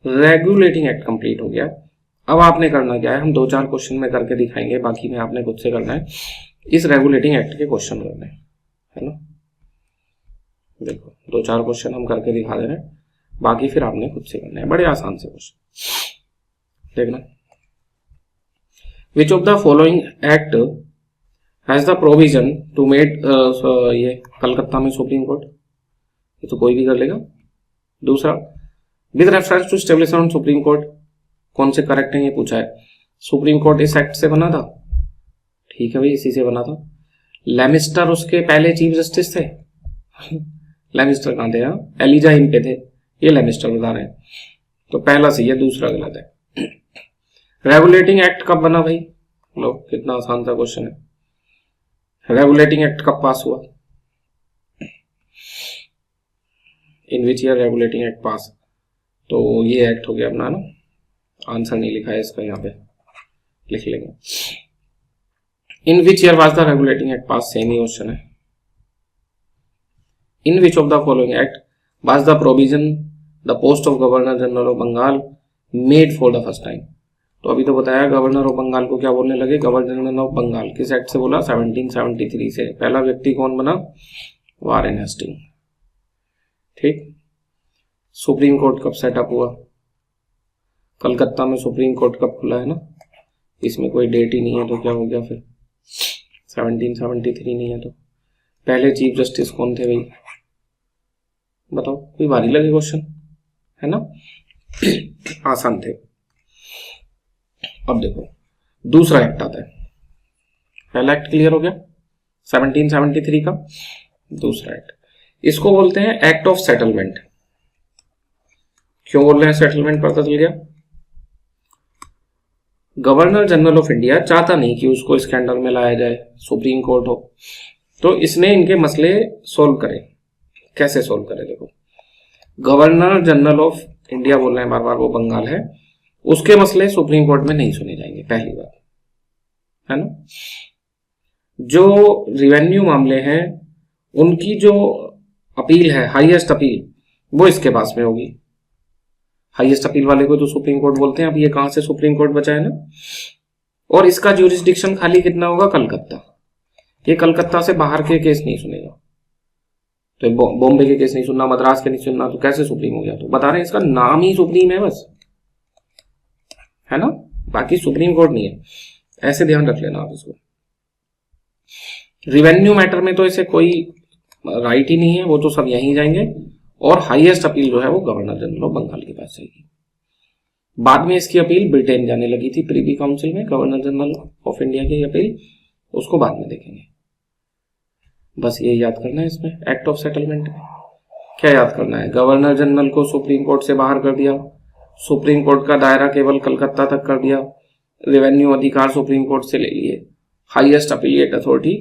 रेगुलेटिंग एक्ट कंप्लीट हो गया। अब आपने करना क्या है, हम 2-4 क्वेश्चन में करके दिखाएंगे, बाकी में आपने खुद से करना है। इस रेगुलेटिंग एक्ट के क्वेश्चन करने हैं, है ना। देखो 2-4 क्वेश्चन हम करके दिखा दे रहे हैं, बाकी फिर आपने खुद से करना है, बड़े आसान से क्वेश्चन। देखना, which of the following act has the provision to made, ये कलकत्ता में सुप्रीम कोर्ट, ये तो कोई भी कर लेगा। दूसरा, with reference to establishment supreme court, कौन से करेक्ट है ये पूछा है। सुप्रीम कोर्ट इस एक्ट से बना था, ठीक है भाई, इसी से बना था। लेमिस्टर उसके पहले चीफ जस्टिस थे। लेमिस्टर कहां थे, यहाँ एलिजा इम्पे थे, ये लेमिस्टर बता रहे हैं। तो पहला सही है, दूसरा गलत है। रेगुलेटिंग एक्ट कब बना भाई, लो कितना आसान सा क्वेश्चन है। रेगुलेटिंग एक्ट कब पास हुआ, in which year regulating act pass. तो ये एक्ट हो गया अपना ना, आंसर नहीं लिखा है इसका, यहाँ पे लिख लेंगे। In which year was the regulating act pass, same ही क्वेश्चन है। In which of the following act was the provision the post of governor general of Bengal made for the first time. तो अभी तो बताया गवर्नर ऑफ बंगाल को क्या बोलने लगे, गवर्नर जनरल ऑफ बंगाल। किस एक्ट से बोला, 1773 से। पहला व्यक्ति कौन बना, वारेन हेस्टिंग, ठीक। सुप्रीम कोर्ट कब सेटअप हुआ, कलकत्ता में सुप्रीम कोर्ट कब खुला है ना, इसमें कोई डेट ही नहीं है, तो क्या हो गया फिर 1773 नहीं है। तो पहले चीफ जस्टिस कौन थे भाई, बताओ, कोई भारी लगे क्वेश्चन, है ना, आसान थे। अब देखो दूसरा एक्ट आता है, पहला एक्ट क्लियर हो गया 1773 का, दूसरा एक्ट, इसको बोलते हैं एक्ट ऑफ सेटलमेंट। क्यों बोल रहे हैं सेटलमेंट, पता चल गया। गवर्नर जनरल ऑफ इंडिया चाहता नहीं कि उसको इसके अंडर में लाया जाए, सुप्रीम कोर्ट हो, तो इसने इनके मसले सोल्व करे। कैसे सोल्व करे, देखो, गवर्नर जनरल ऑफ इंडिया बोल रहे हैं बार बार, वो बंगाल है, उसके मसले सुप्रीम कोर्ट में नहीं सुने जाएंगे, पहली बात, है ना। जो रिवेन्यू मामले हैं उनकी जो अपील है, हाईएस्ट अपील, वो इसके पास में होगी। हाईएस्ट अपील वाले को तो सुप्रीम कोर्ट बोलते हैं। अब ये कहां से सुप्रीम कोर्ट बचा है ना, और इसका ज्यूरिसडिक्शन खाली कितना होगा, कलकत्ता। ये कलकत्ता से बाहर के केस नहीं सुनेगा, तो बॉम्बे के केस नहीं सुनना, मद्रास के नहीं सुनना, तो कैसे सुप्रीम हो गया। तो बता रहे हैं इसका नाम ही सुप्रीम है बस, है ना, बाकी सुप्रीम कोर्ट नहीं है, ऐसे ध्यान रख लेना आप इसको। रिवेन्यू मैटर में तो इसे कोई राइट ही नहीं है, वो तो सब यहीं जाएंगे, और हाईएस्ट अपील जो है वो गवर्नर जनरल ऑफ बंगाल के पास जाएगी। बाद में इसकी अपील ब्रिटेन जाने लगी थी प्रीवी काउंसिल में, गवर्नर जनरल ऑफ इंडिया की अपील, उसको बाद में देखेंगे। बस ये याद करना है इसमें एक्ट ऑफ सेटलमेंट में। क्या याद करना है, गवर्नर जनरल को सुप्रीम कोर्ट से बाहर कर दिया, सुप्रीम कोर्ट का दायरा केवल कलकत्ता तक कर दिया, रेवेन्यू अधिकार सुप्रीम कोर्ट से ले लिए, highest appellate authority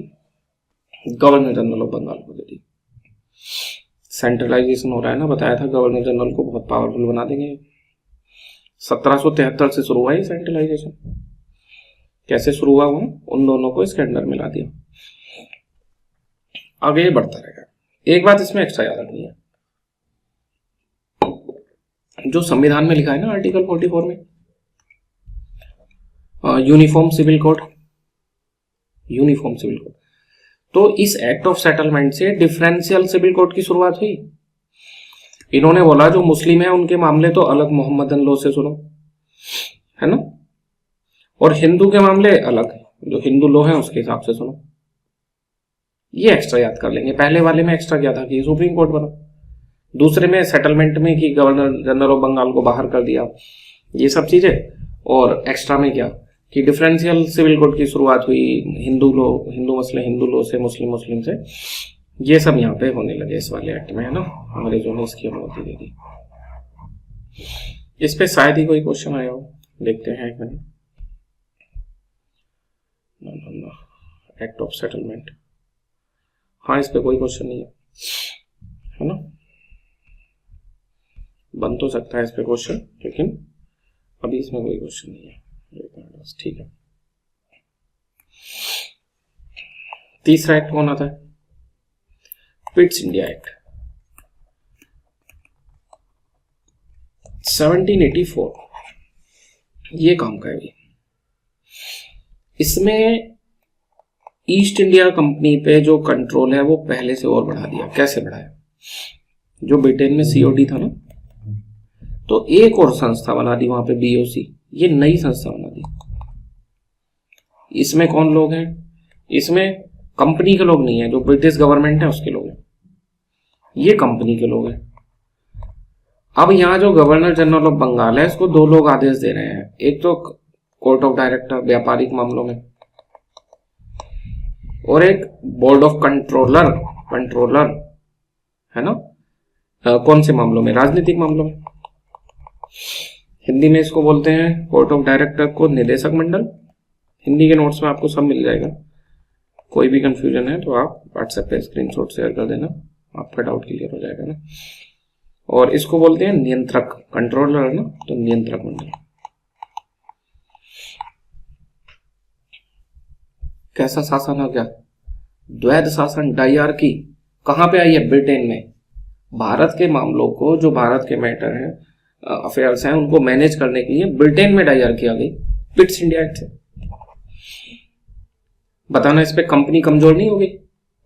governor general of Bengal को दे दी। सेंट्रलाइजेशन हो रहा है ना, बताया था गवर्नर जनरल को बहुत पावरफुल बना देंगे। 1773 से शुरू हुआ है सेंट्रलाइजेशन। कैसे शुरू हुआ, उन दोनों को इसके अंडर मिला दिया। आगे बढ़ता रहेगा। एक बात इसमें एक्स्ट्रा याद रखनी है, जो संविधान में लिखा है ना आर्टिकल 44 में, uniform civil code, uniform civil code, तो इस एक्ट ऑफ सेटलमेंट से डिफरेंशियल सिविल कोड की शुरुआत हुई। इन्होंने बोला जो मुस्लिम है उनके मामले तो अलग मोहम्मदन लॉ से सुनो, है ना, और हिंदू के मामले अलग, जो हिंदू लॉ है उसके हिसाब से सुनो। ये एक्स्ट्रा याद कर लेंगे। पहले वाले में एक्स्ट्रा क्या था कि सुप्रीम कोर्ट बना, दूसरे में सेटलमेंट में कि गवर्नर जनरल ऑफ बंगाल को बाहर कर दिया, ये सब चीजें। और एक्स्ट्रा में क्या कि डिफरेंशियल सिविल कोड की शुरुआत हुई हिंदू मसले से, मुस्लिम से, ये सब यहाँ पे होने लगे इस वाले एक्ट में, है ना। अंग्रेजों ने इसकी अनुमति दे दी। इस पे शायद ही कोई क्वेश्चन आया हो, देखते हैं एक मिनट। एक्ट ऑफ सेटलमेंट, हाँ इस पे कोई क्वेश्चन नहीं है ना। बन तो सकता है इस पे क्वेश्चन, लेकिन अभी इसमें कोई क्वेश्चन नहीं है। ठीक है, तीसरा एक्ट कौन आता है? Pitt's India act 1784। ये काम का है। इसमें ईस्ट इंडिया कंपनी पे जो कंट्रोल है वो पहले से और बढ़ा दिया। कैसे बढ़ाया? जो ब्रिटेन में सीओडी था ना, तो एक और संस्था बना दी वहां पे, बीओसी। ये नई संस्था बना दी। इसमें कौन लोग हैं? इसमें कंपनी के लोग नहीं है, जो ब्रिटिश गवर्नमेंट है उसके लोग हैं, ये कंपनी के लोग हैं। अब यहाँ जो गवर्नर जनरल ऑफ बंगाल है, इसको दो लोग आदेश दे रहे हैं। एक तो कोर्ट ऑफ डायरेक्टर व्यापारिक मामलों में, और एक बोर्ड ऑफ कंट्रोलर है ना, कौन से मामलों में? राजनीतिक मामलों में। हिंदी में इसको बोलते हैं, कोर्ट ऑफ डायरेक्टर को निदेशक मंडल। हिंदी के नोट्स में आपको सब मिल जाएगा। कोई भी कंफ्यूजन है तो आप व्हाट्सएप पे स्क्रीनशॉट शेयर कर देना, आपका डाउट क्लियर हो जाएगा ना। और इसको बोलते हैं नियंत्रक, कंट्रोलर है ना, तो नियंत्रक मंडल। कैसा शासन हो गया? द्वैध शासन, डायरकी। कहां पे आई है? ब्रिटेन में। भारत के मामलों को, जो भारत के मैटर है, अफेयर्स हैं, उनको मैनेज करने के लिए ब्रिटेन में डायरकी आ गई पिट्स इंडिया एक्ट से। बताना इस पे कंपनी कमजोर नहीं हो गई?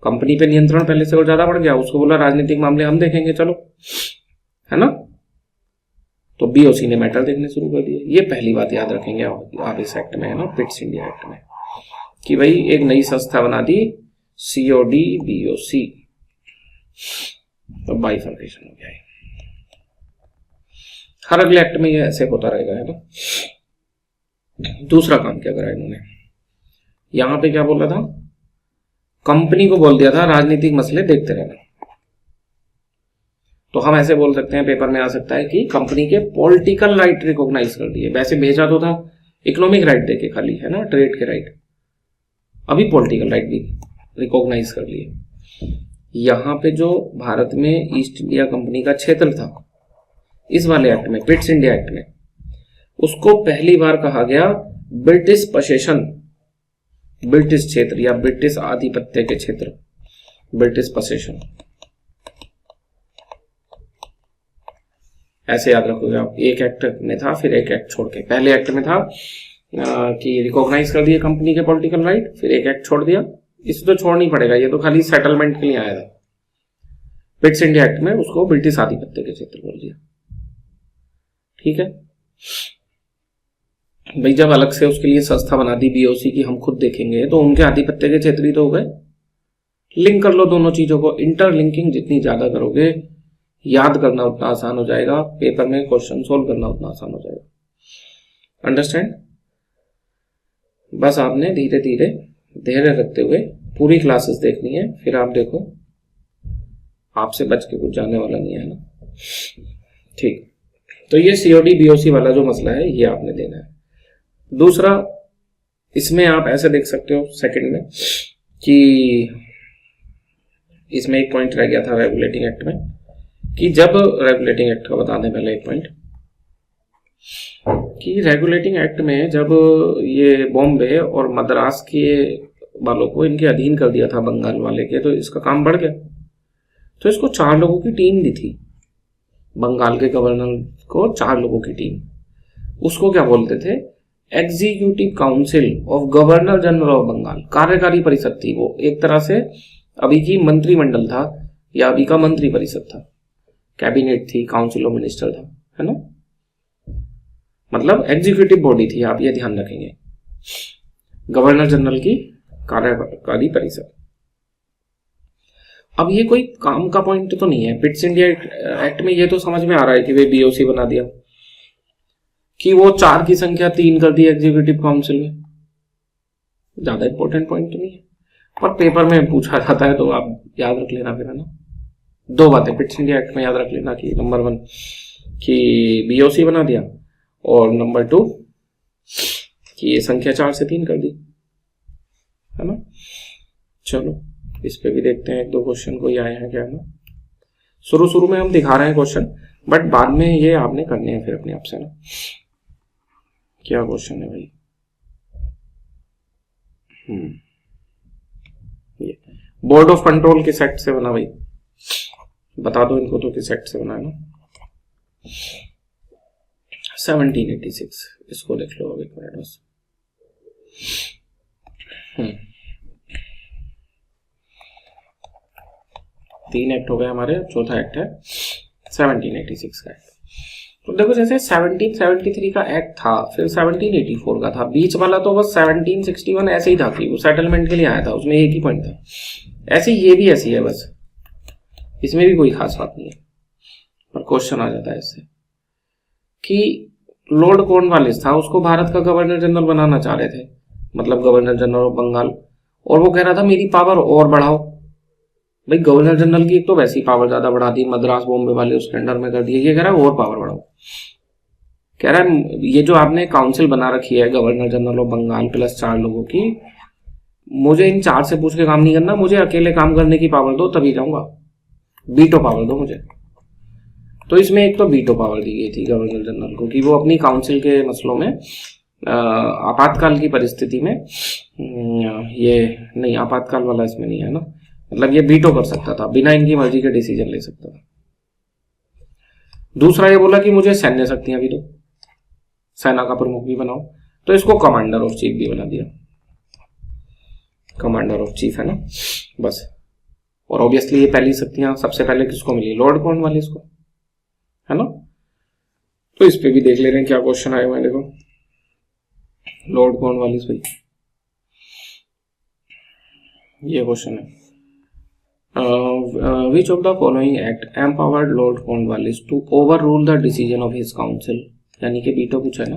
कंपनी पे नियंत्रण पहले से और ज्यादा बढ़ गया। उसको बोला राजनीतिक मामले हम देखेंगे, चलो, है ना। तो बीओसी ने मैटर देखने शुरू कर दिए। ये पहली बात याद रखेंगे आप इस एक्ट में, है ना, पिट्स इंडिया एक्ट में, कि भाई एक नई संस्था बना दी, सीओडी बीओसी। तो बाइफर्केशन हो गया है। हर अगले एक्ट में ये ऐसे होता रहेगा, है ना। दूसरा काम क्या करा इन्होंने? यहां पे क्या बोला था? कंपनी को बोल दिया था राजनीतिक मसले देखते रहना। तो हम ऐसे बोल सकते हैं, पेपर में आ सकता है कि कंपनी के पॉलिटिकल राइट रिकॉग्नाइज कर दिए। वैसे भेजा तो था इकोनॉमिक राइट देके खाली, है ना, ट्रेड के राइट। अभी पॉलिटिकल राइट भी रिकॉग्नाइज कर लिए। यहां पे जो भारत में ईस्ट इंडिया कंपनी का क्षेत्र था, इस वाले एक्ट में, पिट्स इंडिया एक्ट में, उसको पहली बार कहा गया ब्रिटिश पसेशन, ब्रिटिश क्षेत्र या ब्रिटिश आधिपत्य के क्षेत्र, ब्रिटिश पसेशन। ऐसे याद रखोगे आप। एक एक्ट में था, फिर एक एक्ट छोड़ के। पहले एक्ट में था कि रिकॉग्नाइज कर दिए कंपनी के पॉलिटिकल राइट, फिर एक एक्ट छोड़ दिया। इसे तो छोड़ना ही पड़ेगा, ये तो खाली सेटलमेंट के लिए आया था। पिट्स इंडिया एक्ट में उसको ब्रिटिश आधिपत्य के क्षेत्र बोल दिया। ठीक है भाई, जब अलग से उसके लिए संस्था बना दी बीओसी की, हम खुद देखेंगे, तो उनके आधिपत्य के क्षेत्र ही तो हो गए। लिंक कर लो दोनों चीजों को। इंटरलिंकिंग जितनी ज्यादा करोगे, याद करना उतना आसान हो जाएगा, पेपर में क्वेश्चन सोल्व करना उतना आसान हो जाएगा। अंडरस्टैंड? बस आपने धीरे धीरे धैर्य रखते हुए पूरी क्लासेस देखनी है, फिर आप देखो आपसे बच के कुछ जाने वाला नहीं है ना। ठीक, तो ये सीओडी बीओसी वाला जो मसला है, ये आपने देना है। दूसरा, इसमें आप ऐसे देख सकते हो सेकंड में कि इसमें एक पॉइंट रह गया था रेगुलेटिंग एक्ट में, कि जब रेगुलेटिंग एक्ट का बता दें पहले एक पॉइंट, कि रेगुलेटिंग एक्ट में जब ये बॉम्बे और मद्रास के वालों को इनके अधीन कर दिया था, बंगाल वाले के, तो इसका काम बढ़ गया। तो इसको 4 लोगों की टीम दी थी, बंगाल के गवर्नर को 4 लोगों की टीम। उसको क्या बोलते थे? Executive council of governor general of Bengal. कार्यकारी परिषद थी वो, एक तरह से अभी की मंत्रिमंडल था या अभी का मंत्री परिषद था, कैबिनेट थी, काउंसिल ऑफ मिनिस्टर था, है ना। मतलब एग्जीक्यूटिव बॉडी थी, आप ये ध्यान रखेंगे, गवर्नर जनरल की कार्यकारी परिषद। अब ये कोई काम का पॉइंट तो नहीं है। पिट्स इंडिया एक्ट में ये तो समझ में आ रहा है कि वे बीओसी बना दिया, कि वो 4 की संख्या 3 कर दी एग्जीक्यूटिव काउंसिल में। ज्यादा इंपॉर्टेंट पॉइंट तो नहीं है, पर पेपर में पूछा जाता है तो आप याद रख लेना फिर, है ना। 2 बातें पिट्स इंडिया एक्ट में याद रख लेना कि नंबर 1 कि बीओसी बना दिया, और नंबर 2 कि ये संख्या 4 से 3 कर दी, है ना। चलो इस पे भी देखते हैं 1-2 क्वेश्चन कोई आए हैं क्या, ना। शुरू में हम दिखा रहे हैं क्वेश्चन, बट बाद में ये आपने करने हैं फिर अपने आप से, ना। क्या क्वेश्चन है भाई, ये बोर्ड ऑफ कंट्रोल किस एक्ट से बना भाई, बता दो इनको तो किस एक्ट से बना है, ना। 1786, इसको देख लो अब 1 मिनट बस। 3 एक्ट हो गए हमारे, चौथा एक्ट है 1786 का एक्ट। तो देखो जैसे 1773 का एक्ट था, फिर 1784 का था, बीच वाला तो बस 1761 ऐसे ही था कि वो सेटलमेंट के लिए आया था, उसमें एक ही पॉइंट था। ऐसे ये भी ऐसी है बस, इसमें भी कोई खास बात नहीं है, पर क्वेश्चन आ जाता है इससे कि लॉर्ड कॉर्नवालिस था, उसको भारत का गवर्नर जनरल बनाना चाह रहे थे, मतलब गवर्नर जनरल ऑफ बंगाल, और वो कह रहा था मेरी पावर और बढ़ाओ। भाई गवर्नर जनरल की एक तो वैसी पावर ज्यादा बढ़ा दी, मद्रास बॉम्बे वाले उसके अंडर में कर दिए, ये कह रहा है और पावर बढ़ाओ। कह रहा है ये जो आपने काउंसिल बना रखी है governor general of Bengal plus 4 लोगों की, मुझे इन 4 से पूछ के काम नहीं करना, मुझे अकेले काम करने की पावर दो तभी जाऊंगा, बीटो पावर दो मुझे। तो इसमें एक तो बीटो पावर दी गई थी गवर्नर जनरल को कि वो अपनी काउंसिल के मसलों में आपातकाल की परिस्थिति में ये नहीं, आपातकाल वाला इसमें नहीं है ना, मतलब ये बीटो कर सकता था, बिना इनकी मर्जी के डिसीजन ले सकता था। दूसरा ये बोला कि मुझे सैन्य शक्तियां भी दो, सेना का प्रमुख भी बनाओ, तो इसको कमांडर ऑफ चीफ भी बना दिया, कमांडर ऑफ चीफ, है ना बस। और ऑब्वियसली ये पहली शक्तियां सबसे पहले किसको मिली, लॉर्ड कॉर्नवालिस को, है ना। तो इस पे भी देख ले रहे हैं क्या क्वेश्चन आए हुए हैं, देखो लॉर्ड कॉर्नवालिस भाई, ये क्वेश्चन है which of the following act empowered Lord Cornwallis to overrule the decision of his council, यानी कि बीटो पूछा है ना,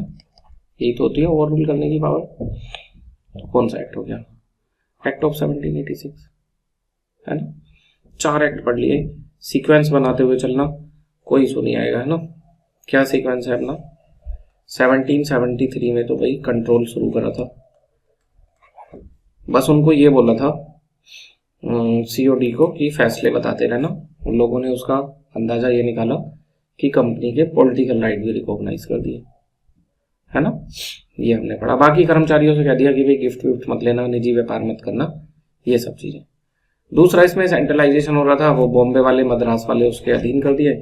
यही तो होती है ओवर रूल करने की पावर। तो कौन सा एक्ट हो गया, एक्ट ऑफ 1786, है ना। 4 एक्ट पढ़ लिए, सीक्वेंस बनाते हुए चलना, कोई इशू नहीं आएगा, है ना। क्या सीक्वेंस है अपना, 1773 में तो भाई कंट्रोल शुरू करा था, बस उनको ये बोला था सीओडी को कि फैसले बताते रहना, उन लोगों ने उसका अंदाजा ये निकाला कि कंपनी के पॉलिटिकल राइट भी रिकॉग्नाइज कर दिए, है ना। ये हमने पढ़ा, बाकी कर्मचारियों से कह दिया कि भाई गिफ्ट विफ्ट मत लेना, निजी व्यापार मत करना, ये सब चीजें। दूसरा इसमें सेंट्रलाइजेशन हो रहा था, वो बॉम्बे वाले मद्रास वाले उसके अधीन कर दिए,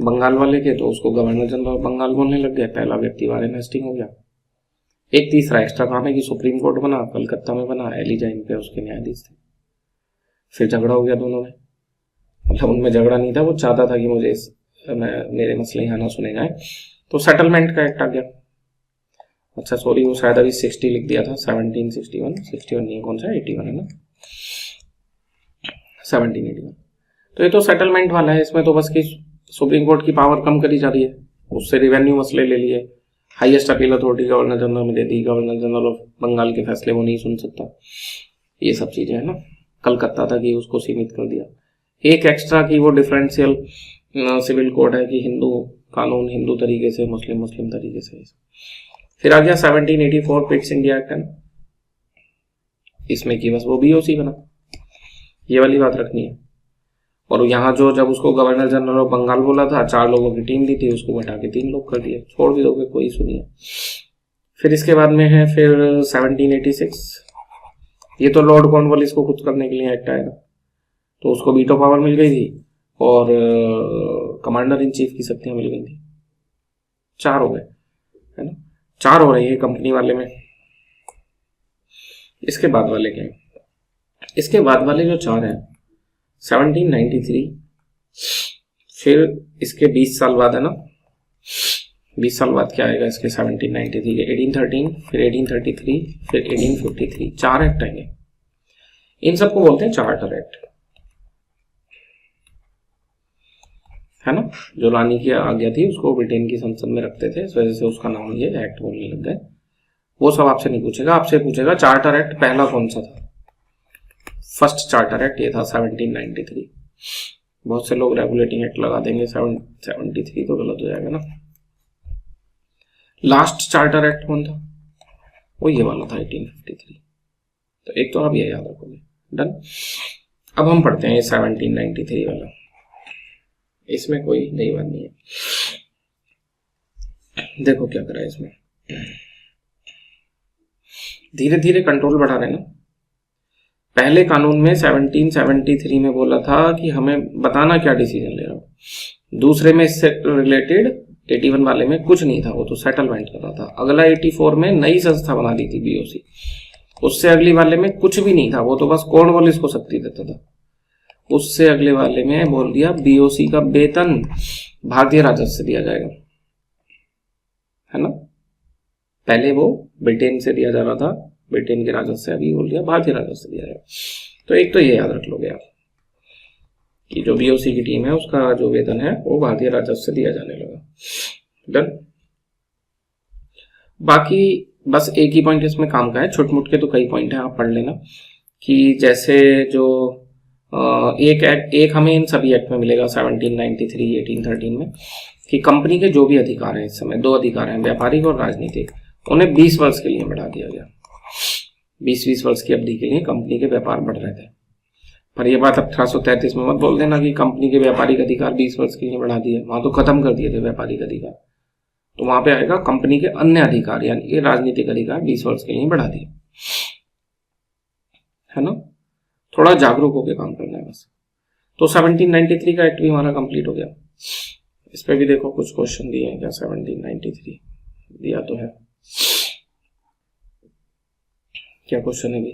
बंगाल वाले के तो उसको गवर्नर जनरल बंगाल बोलने लग गए, पहला व्यक्ति वारेन हेस्टिंग हो गया। एक तीसरा एक्स्ट्रा काम है कि सुप्रीम कोर्ट बना, कलकत्ता में बना, एलिजाइन पे उसके न्यायाधीश थे। फिर झगड़ा हो गया दोनों में, मतलब उनमें झगड़ा नहीं था, वो चाहता था कि मुझे मेरे मसले यहाँ ना सुने जाए, तो सेटलमेंट का एक्ट आ गया। अच्छा सॉरी, वो शायद अभी 60 लिख दिया था, 1761 नहीं, कौन सा 81 है ना, 1781। तो ये तो सेटलमेंट वाला है, इसमें तो बस कि सुप्रीम कोर्ट की पावर कम करी जा रही है, उससे रिवेन्यू मसले ले लिए, highest appeal authority governor general में दे दी, गवर्नर जनरल ऑफ बंगाल के फैसले वो नहीं सुन सकता, ये सब चीजें है ना। कलकत्ता तक ही उसको सीमित कर दिया। एक एक्स्ट्रा की वो डिफरेंशियल सिविल कोड है कि हिंदू कानून हिंदू तरीके से, मुस्लिम तरीके से। फिर आ गया 1784 पिट्स इंडिया एक्ट, इसमें की बस वो बीओसी बना, ये वाली बात रखनी है। और यहाँ जो जब उसको गवर्नर जनरल ऑफ बंगाल बोला था, 4 लोगों की टीम दी थी, उसको बैठा के 3 लोग कर दिए, छोड़ भी दोगे कोई इशू नहीं है। फिर इसके बाद में है फिर 1786, ये तो लॉर्ड कॉर्नवालिस को खुद करने के लिए एक्ट आएगा, तो उसको बीटो पावर मिल गई थी और कमांडर इन चीफ की शक्तियां मिल गई थी। 4 हो गए, है ना, 4 हो रही है कंपनी वाले में। इसके बाद वाले क्या है, इसके बाद वाले जो 4 हैं 1793, फिर इसके 20 साल बाद, है ना, 20 साल बाद क्या आएगा इसके 1793 के 1813, फिर 1833, फिर 1853, 4 एक्ट आएंगे। इन सबको बोलते हैं चार्टर एक्ट। है ना, जो रानी की आज्ञा थी उसको ब्रिटेन की संसद में रखते थे, इस वजह से उसका नाम ये एक्ट बोलने लग गए। वो सब आपसे नहीं पूछेगा, आपसे पूछेगा चार्टर एक्ट पहला कौन सा था। फर्स्ट चार्टर एक्ट ये था 1793। बहुत से लोग रेगुलेटिंग एक्ट लगा देंगे, 73 तो गलत हो जाएगा ना। लास्ट चार्टर एक्ट कौन था, वो ये वाला था 1853। तो एक तो आप ये याद रखोगे। डन। अब हम पढ़ते हैं 1793 वाला, इसमें कोई नई बात नहीं है। देखो क्या करा है इसमें, धीरे धीरे कंट्रोल बढ़ा रहे हैं ना। पहले कानून में 1773 में बोला था कि हमें बताना क्या डिसीजन ले रहा हो। दूसरे में इससे रिलेटेड 81 वाले में कुछ नहीं था, वो तो सेटलमेंट कर रहा था। अगला 84 में नई संस्था बना दी थी बीओसी, उससे अगली वाले में कुछ भी नहीं था, वो तो बस कॉर्नवालिस को शक्ति देता था। उससे अगले वाले में बोल दिया बीओसी का वेतन भारतीय राजस्व से दिया जाएगा, है ना। पहले वो ब्रिटेन से दिया जा रहा था, ब्रिटेन के राजस्व से, अभी बोल दिया भारतीय राजस्व से दिया जाएगा। तो एक तो ये याद रख लोगे आप कि जो बीओसी की टीम है उसका जो वेतन है वो भारतीय राजस्व से दिया जाने लगा। डन। बाकी बस एक ही पॉइंट इसमें काम का है, छोटे मोटे तो कई पॉइंट है, आप पढ़ लेना। कि जैसे जो एक हमें इन सभी एक्ट में मिलेगा 1793, 1813 में, कि कंपनी के जो भी अधिकार हैं, इस समय 2 अधिकार हैं, व्यापारिक और राजनीतिक, उन्हें 20 वर्ष के लिए बढ़ा दिया गया। 20-20 वर्ष की अवधि के लिए कंपनी के व्यापार बढ़ रहे थे। पर यह बात 1833 में मत बोल देना कि कंपनी के व्यापारिक अधिकार 20 वर्ष के लिए बढ़ा दिए, वहां तो खत्म कर दिए थे व्यापारिक अधिकार। तो वहां पे आएगा कंपनी के अन्य अधिकार, यानी कि राजनीतिक अधिकार 20 वर्ष के लिए बढ़ा दिए, है ना। थोड़ा जागरूक होकर काम करना है बस। तो 1793 का एक्ट भी हमारा कंप्लीट हो गया। इस पे भी देखो कुछ क्वेश्चन दिए हैं क्या, 1793 दिया तो है, क्या क्वेश्चन है भी।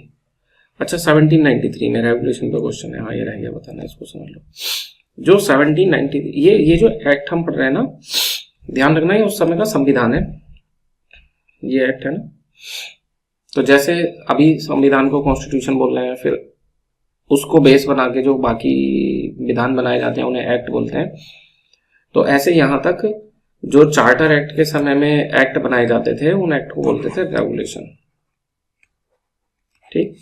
अच्छा 1793 में रेगुलेशन पे क्वेश्चन है, हाँ ये रह गया बताना, इसको समझ लो। जो 1793 ये जो एक्ट हम पढ़ रहे हैं ना, ध्यान रखना ये उस समय का संविधान है, ये एक्ट है ना। तो जैसे अभी संविधान को कॉन्स्टिट्यूशन बोल रहे हैं, फिर उसको बेस बना के जो बाकी विधान बनाए जाते हैं उन्हें एक्ट बोलते हैं। तो ऐसे यहां तक जो चार्टर एक्ट के समय में एक्ट बनाए जाते थे उन एक्ट को बोलते थे रेगुलेशन। ठीक।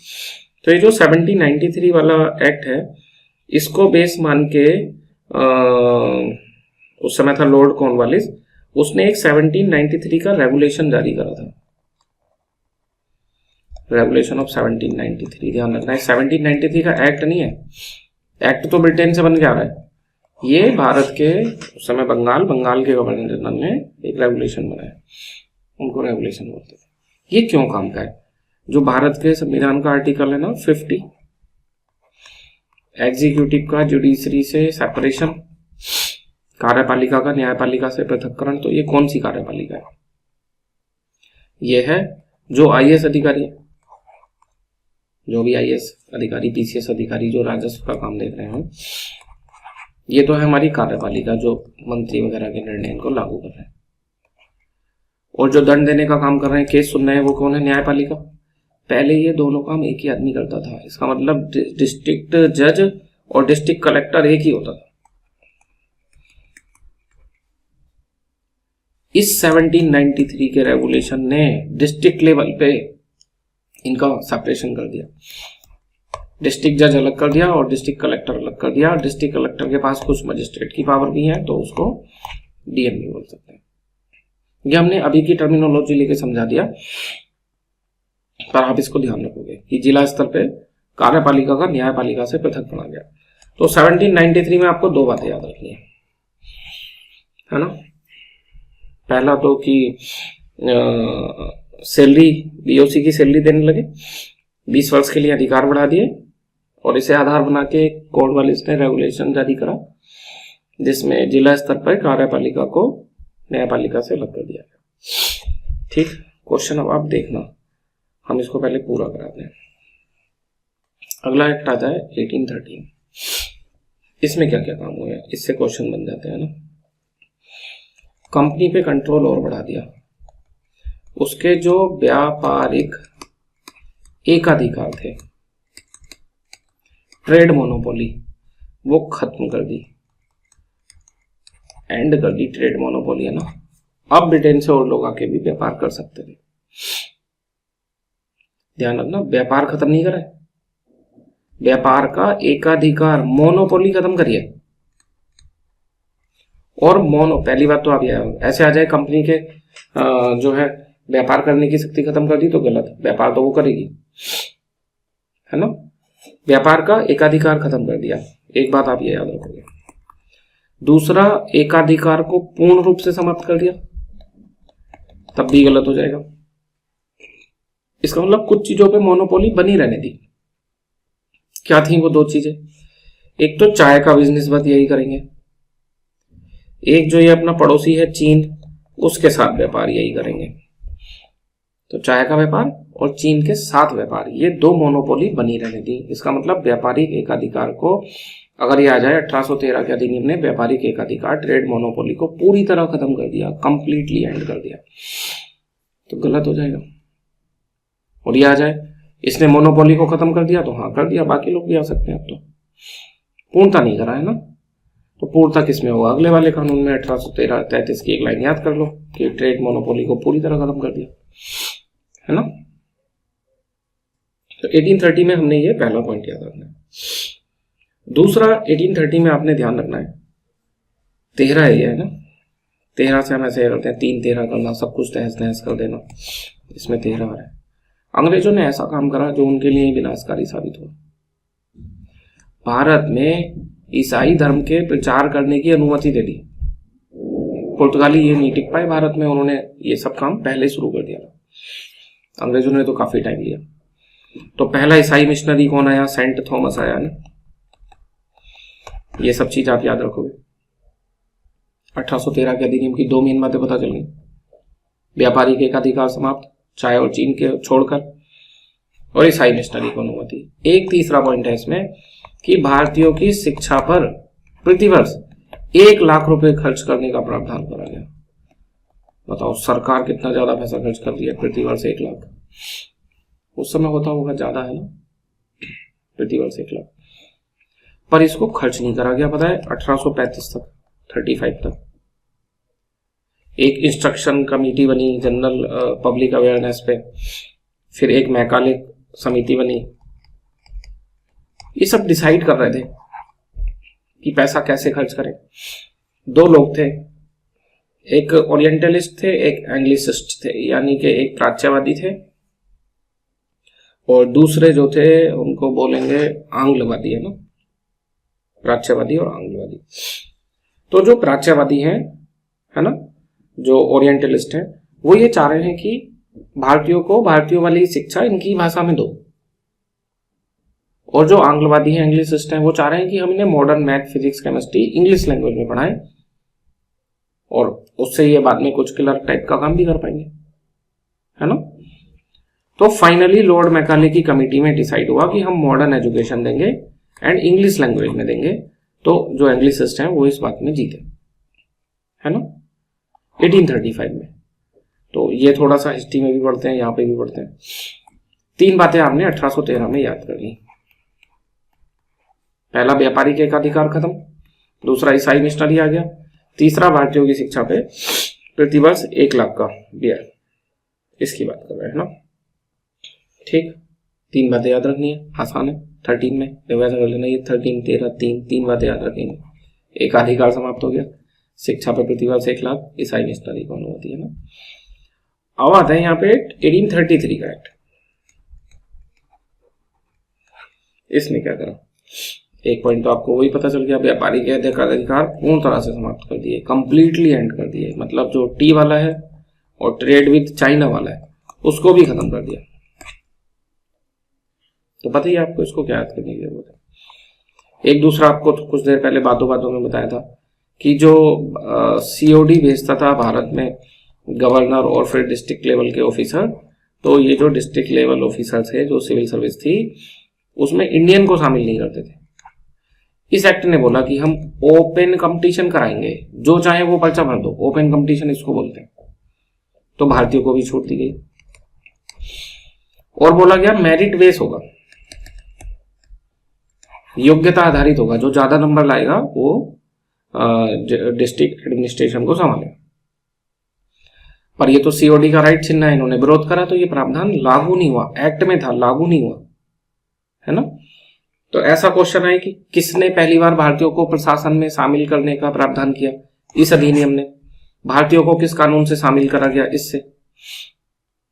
तो ये जो 1793 वाला एक्ट है, इसको बेस मान के उस समय था लॉर्ड कॉर्नवालिस, उसने एक 1793 का रेगुलेशन जारी करा था, रेगुलेशन ऑफ 1793। ध्यान रखना है 1793 का एक्ट नहीं है, एक्ट तो ब्रिटेन से बन के आ रहा है। ये भारत के उस समय बंगाल के गवर्नर जनरल ने एक रेगुलेशन बनाया, उनको रेगुलेशन बोलते थे। ये क्यों काम का है, जो भारत के संविधान का आर्टिकल है ना 50, एग्जीक्यूटिव का जुडिशरी से सेपरेशन, कार्यपालिका का न्यायपालिका से पृथक्करण, तो ये कौन सी कार्यपालिका है, ये है जो आईएएस अधिकारी है, जो भी आईएएस अधिकारी, पीसीएस अधिकारी जो राजस्व का काम देख रहे हैं, ये तो है हमारी कार्यपालिका जो मंत्री वगैरह के निर्णय को लागू कर रहे हैं। और जो दंड देने का काम कर रहे हैं, केस सुन रहे हैं, वो कौन है, न्यायपालिका। पहले ये दोनों काम एक ही आदमी करता था, इसका मतलब डिस्ट्रिक्ट जज और डिस्ट्रिक्ट कलेक्टर एक ही होता था। इस 1793 के रेगुलेशन ने डिस्ट्रिक्ट लेवल पे इनका सेपरेशन कर दिया, डिस्ट्रिक्ट जज अलग कर दिया और डिस्ट्रिक्ट कलेक्टर अलग कर दिया। डिस्ट्रिक्ट कलेक्टर के पास कुछ मजिस्ट्रेट की पावर भी है, तो उसको डीएम भी बोल सकते हैं। ये हमने अभी की टर्मिनोलॉजी लेके समझा दिया, पर आप इसको ध्यान रखोगे कि जिला स्तर पे कार्यपालिका का न्यायपालिका से पृथक बना गया। तो 1793 में आपको 2 बातें याद रखनी है ना। पहला तो कि सैलरी, बीओसी की सैलरी देने लगे, 20 वर्ष के लिए अधिकार बढ़ा दिए, और इसे आधार बना के कॉर्नवालिस ने रेगुलेशन जारी करा, जिसमें जिला स्तर पर कार्यपालिका को न्यायपालिका से अलग कर दिया गया। ठीक। क्वेश्चन अब आप देखना, हम इसको पहले पूरा कराते हैं। अगला एक्ट आता है 1813। इसमें क्या क्या काम हुआ है, इससे क्वेश्चन बन जाते हैं ना। कंपनी पे कंट्रोल और बढ़ा दिया, उसके जो व्यापारिक एकाधिकार थे, ट्रेड मोनोपोली, वो खत्म कर दी। एंड कर दी ट्रेड मोनोपोली, है ना। अब ब्रिटेन से और लोग आके भी व्यापार कर सकते थे। ध्यान रखना, व्यापार खत्म नहीं करा है, व्यापार का एकाधिकार, मोनोपोली खत्म करिए। और पहली बात तो आप ऐसे आ जाए कंपनी के जो है व्यापार करने की शक्ति खत्म कर दी तो गलत, व्यापार तो वो करेगी, है ना। व्यापार का एकाधिकार खत्म कर दिया, एक बात आप ये याद रखोगे। दूसरा, एकाधिकार को पूर्ण रूप से समाप्त कर दिया, तब भी गलत हो जाएगा। इसका मतलब कुछ चीजों पे मोनोपोली बनी रहने दी। क्या थी वो 2 चीजें? एक तो चाय का बिजनेस बस यही करेंगे, एक जो ये अपना पड़ोसी है चीन, उसके साथ व्यापार यही करेंगे। तो चाय का व्यापार और चीन के साथ व्यापार, ये 2 मोनोपोली बनी रहने दी। इसका मतलब व्यापारिक एकाधिकार को, अगर ये आ जाए 1813 के अधिनियम ने व्यापारिक एकाधिकार, ट्रेड मोनोपोली को पूरी तरह खत्म कर दिया, कंप्लीटली एंड कर दिया, तो गलत हो जाएगा। और ये आ जाए इसने मोनोपोली को खत्म कर दिया, तो हाँ कर दिया, बाकी लोग भी आ सकते हैं। अब तो पूर्णता नहीं करा है ना, तो पूर्णता किसमें होगा? अगले वाले कानून में 1833 की एक लाइन याद कर लो कि ट्रेड मोनोपोली को पूरी तरह खत्म कर दिया, है ना। तो 1830 में हमने ये पहला पॉइंट याद रखना है। दूसरा, 1830 में आपने ध्यान रखना है 13 है ना, 13 से हम ऐसे करते हैं 3-13 करना, सब कुछ तहस नहस कर देना, इसमें 13 है। अंग्रेजों ने ऐसा काम करा जो उनके लिए विनाशकारी साबित हुआ। भारत में ईसाई धर्म के प्रचार करने की अनुमति दे दी। पुर्तगाली ये नहीं टिक पाए भारत में, उन्होंने ये सब काम पहले शुरू कर दिया। अंग्रेजों ने तो काफी टाइम लिया। तो पहला ईसाई मिशनरी कौन आया? सेंट थॉमस आया ना। ये सब चीज आप याद रखोगे। 1813 के अधिनियम की 2 मेन बातें पता चल गई। व्यापारिक एकाधिकार समाप्त, चाय और चीन के छोड़कर, और ईसाई मिशनरी को अनुमति। एक तीसरा पॉइंट है इसमें कि भारतीयों की शिक्षा पर प्रतिवर्ष 1 लाख रुपए खर्च करने का प्रावधान करा गया। बताओ सरकार कितना ज्यादा पैसा खर्च कर दिया, प्रतिवर्ष 1 लाख। उस समय होता होगा ज्यादा, है ना, प्रतिवर्ष 1 लाख। पर इसको खर्च नहीं करा गया, पता है 1835 तक, 35 तक एक इंस्ट्रक्शन कमेटी बनी जनरल पब्लिक अवेयरनेस पे, फिर एक मैकाले समिति बनी। ये सब डिसाइड कर रहे थे कि पैसा कैसे खर्च करें। 2 लोग थे, एक ओरिएंटलिस्ट थे, एक एंग्लिसिस्ट थे, यानी कि एक प्राच्यवादी थे और दूसरे जो थे उनको बोलेंगे आंग्लवादी, है ना, प्राच्यवादी और आंग्लवादी। तो जो प्राच्यवादी हैं, है ना, जो ओरिएंटलिस्ट हैं, वो ये चाह रहे हैं कि भारतीयों को भारतीयों वाली शिक्षा इनकी भाषा में दो, और जो आंग्लवादी हैं, इंग्लिशिस्ट हैं, वो चाह रहे हैं कि हम इन्हें modern math, physics, chemistry English language में पढ़ाएं, और उससे ये बाद में कुछ क्लर्क टाइप का काम भी कर पाएंगे, है ना। तो फाइनली लॉर्ड मैकाले की कमेटी में डिसाइड हुआ कि हम मॉडर्न एजुकेशन देंगे एंड इंग्लिश लैंग्वेज में देंगे। तो जो इंग्लिशिस्ट हैं वो इस बात में जीते, है ना, 1835 में। तो ये थोड़ा सा हिस्ट्री में भी पढ़ते हैं, यहाँ पे भी पढ़ते हैं। 3 बातें आपने 1813 में याद कर ली। पहला, व्यापारिक एकाधिकार खत्म। दूसरा, ईसाई मिशनरी आ गया। तीसरा, भारतीयों की शिक्षा पे प्रतिवर्ष 1 लाख का व्यय, इसकी बात कर रहे हैं ना। ठीक, 3 बातें याद रखनी है, आसान है। 13 में वैसा कर लेना, ये 13, 13, 3 बातें याद रखेंगे। एकाधिकार समाप्त हो गया, शिक्षा पे प्रतिवर्ष 1 लाख, ईसाई मिशनरी को अनुमति, है ना। अब आता है यहाँ पे 1833 का एक्ट। इसने क्या करा? एक पॉइंट तो आपको वही पता चल गया, व्यापारिक अधिकार पूर्ण तरह से समाप्त कर दिए, कंप्लीटली एंड कर दिए। मतलब जो टी वाला है और ट्रेड विद चाइना वाला है उसको भी खत्म कर दिया। तो पता ही आपको इसको क्या याद करने की जरूरत है। एक दूसरा आपको कुछ देर पहले बातों बातों में बताया था कि जो सीओडी भेजता था भारत में गवर्नर और फिर डिस्ट्रिक्ट लेवल के ऑफिसर, तो ये जो डिस्ट्रिक्ट लेवल ऑफिसर थे, जो सिविल सर्विस थी, उसमें इंडियन को शामिल नहीं करते थे। इस एक्ट ने बोला कि हम ओपन कंपटीशन कराएंगे, जो चाहे वो पर्चा भर दो, ओपन कंपटीशन इसको बोलते हैं। तो भारतीयों को भी छूट दी गई और बोला गया मेरिट बेस होगा, योग्यता आधारित होगा, जो ज्यादा नंबर लाएगा वो डिस्ट्रिक्ट एडमिनिस्ट्रेशन को संभालेगा। पर ये तो सीओडी का राइट छीनना है, इन्होंने विरोध करा तो ये प्रावधान लागू नहीं हुआ, एक्ट में था, लागू नहीं हुआ, है ना। तो ऐसा क्वेश्चन है कि किसने पहली बार भारतीयों को प्रशासन में शामिल करने का प्रावधान किया? इस अधिनियम ने। भारतीयों को किस कानून से शामिल करा गया? इससे,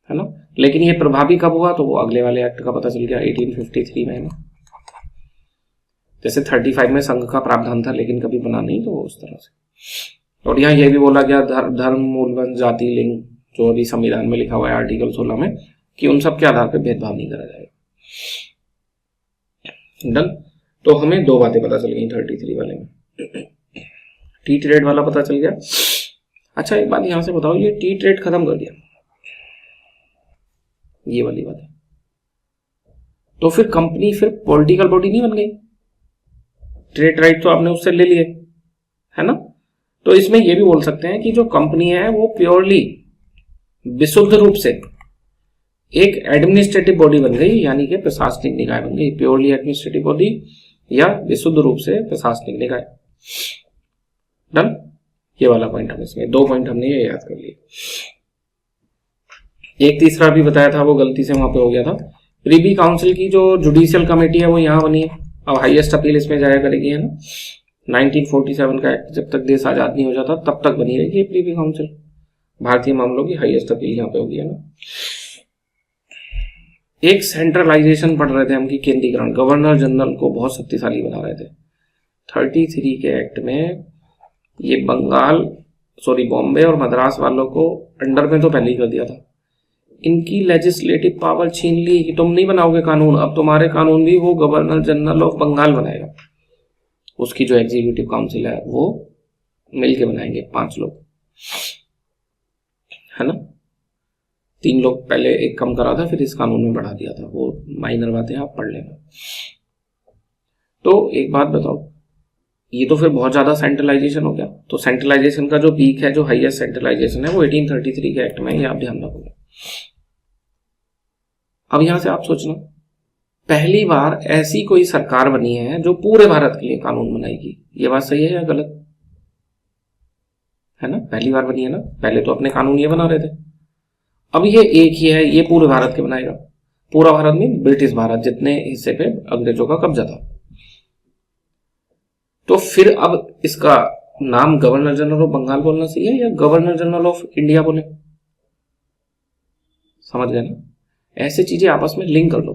है ना। लेकिन ये प्रभावी कब हुआ? तो वो अगले वाले एक्ट का पता चल गया 1853 में, है ना। जैसे 35 में संघ का प्रावधान था लेकिन कभी बना नहीं, तो उस तरह से। और यहाँ ये भी बोला गया धर्म, मूलवंश, जाति, लिंग, जो अभी संविधान में लिखा हुआ है आर्टिकल 16 में, कि उन सब के आधार पर भेदभाव नहीं करा जाएगा। डन। तो हमें दो बातें पता चल गई 33 वाले में। टी ट्रेड वाला पता चल गया। अच्छा एक बात यहां से बताओ, ये टी ट्रेड खत्म कर दिया, ये वाली बात है, तो फिर कंपनी फिर पॉलिटिकल बॉडी नहीं बन गई? ट्रेड राइट तो आपने उससे ले लिए, है ना। तो इसमें ये भी बोल सकते हैं कि जो कंपनी है वो प्योरली, विशुद्ध रूप से एक एडमिनिस्ट्रेटिव बॉडी बन गई, यानी कि प्रशासनिक निकाय बन गई। प्योरली एडमिनिस्ट्रेटिव बॉडी या विशुद्ध रूप से प्रशासनिक निकाय। डन। ये वाला पॉइंट हम इसमें, दो पॉइंट हमने ये याद कर लिए। एक तीसरा भी बताया था, वो गलती से वहां पे हो गया था। प्रीवी काउंसिल की जो जुडिशियल कमेटी है वो यहाँ बनी है, अब हाईएस्ट अपील इसमें जाया करेगी, है ना। 1947 का एक्ट जब तक देश आजाद नहीं हो जाता तब तक बनी रहेगी प्रीवी काउंसिल। भारतीय मामलों की हाईएस्ट अपील यहाँ पे होगी, है ना। एक सेंट्रलाइजेशन पढ़ रहे थे हम कि केंद्रीकरण, गवर्नर जनरल को बहुत शक्तिशाली बना रहे थे। 33 के एक्ट में ये बॉम्बे और मद्रास वालों को अंडर में तो पहले ही कर दिया था। इनकी लेजिस्लेटिव पावर छीन ली कि तुम नहीं बनाओगे कानून, अब तुम्हारे कानून भी वो गवर्नर जनरल ऑफ बंगाल बनाएगा। उसकी जो एग्जीक्यूटिव काउंसिल है वो मिलके बनाएंगे, 5 लोग, है ना। 3 लोग पहले एक कम करा था, फिर इस कानून में बढ़ा दिया था। वो माइनर बातें आप पढ़ लेना। तो एक बात बताओ, ये तो फिर बहुत ज्यादा सेंट्रलाइजेशन हो गया। तो सेंट्रलाइजेशन का जो पीक है, जो हाईएस्ट सेंट्रलाइजेशन है, वो 1833 के एक्ट में, ये आप ध्यान रखोगे। अब यहां से आप सोचना, पहली बार ऐसी कोई सरकार बनी है जो पूरे भारत के लिए कानून बनाएगी। ये बात सही है या गलत? है ना, पहली बार बनी है ना। पहले तो अपने कानून ये बना रहे थे, अब ये एक ही है, ये पूरे भारत के बनाएगा। पूरा भारत में ब्रिटिश भारत जितने हिस्से पे अंग्रेजों का कब्जा था। तो फिर अब इसका नाम गवर्नर जनरल ऑफ बंगाल बोलना चाहिए या गवर्नर जनरल ऑफ इंडिया बोले? समझ गए ना। ऐसे चीजें आपस में लिंक कर लो।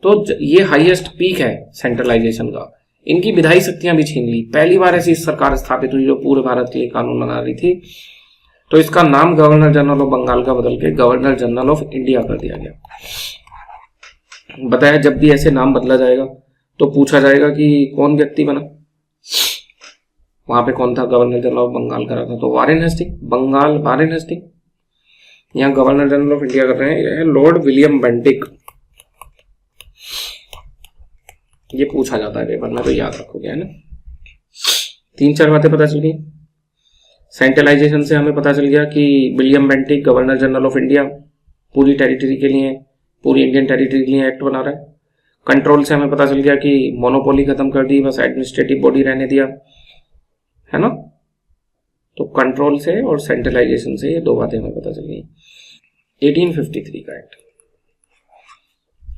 तो ये हाईएस्ट पीक है सेंट्रलाइजेशन का। इनकी विधायी शक्तियां भी छीन ली। पहली बार ऐसी सरकार स्थापित हुई जो पूरे भारत के लिए कानून बना रही थी। तो इसका नाम गवर्नर जनरल ऑफ बंगाल का बदल के गवर्नर जनरल ऑफ इंडिया कर दिया गया। बताया जब भी ऐसे नाम बदला जाएगा तो पूछा जाएगा कि कौन व्यक्ति बना, वहां पे कौन था गवर्नर जनरल ऑफ बंगाल करा था, तो Warren Hasting, Bengal Warren Hasting. यहाँ गवर्नर जनरल ऑफ इंडिया कर रहे हैं, यह है लॉर्ड विलियम बेंटिक। ये पूछा जाता है पेपर में, तो याद रखोगे, है ना। 3-4 बातें पता चल गई। सेंट्रलाइजेशन से हमें पता चल गया कि William Bentinck governor general of India पूरी टेरिटरी के लिए, पूरी इंडियन टेरिटरी के लिए एक्ट बना रहा है। कंट्रोल से हमें पता चल गया कि मोनोपोली खत्म कर दी, बस एडमिनिस्ट्रेटिव बॉडी रहने दिया, है ना। तो कंट्रोल से और सेंट्रलाइजेशन से ये 2 बातें हमें पता चल गई। 1853 का एक्ट,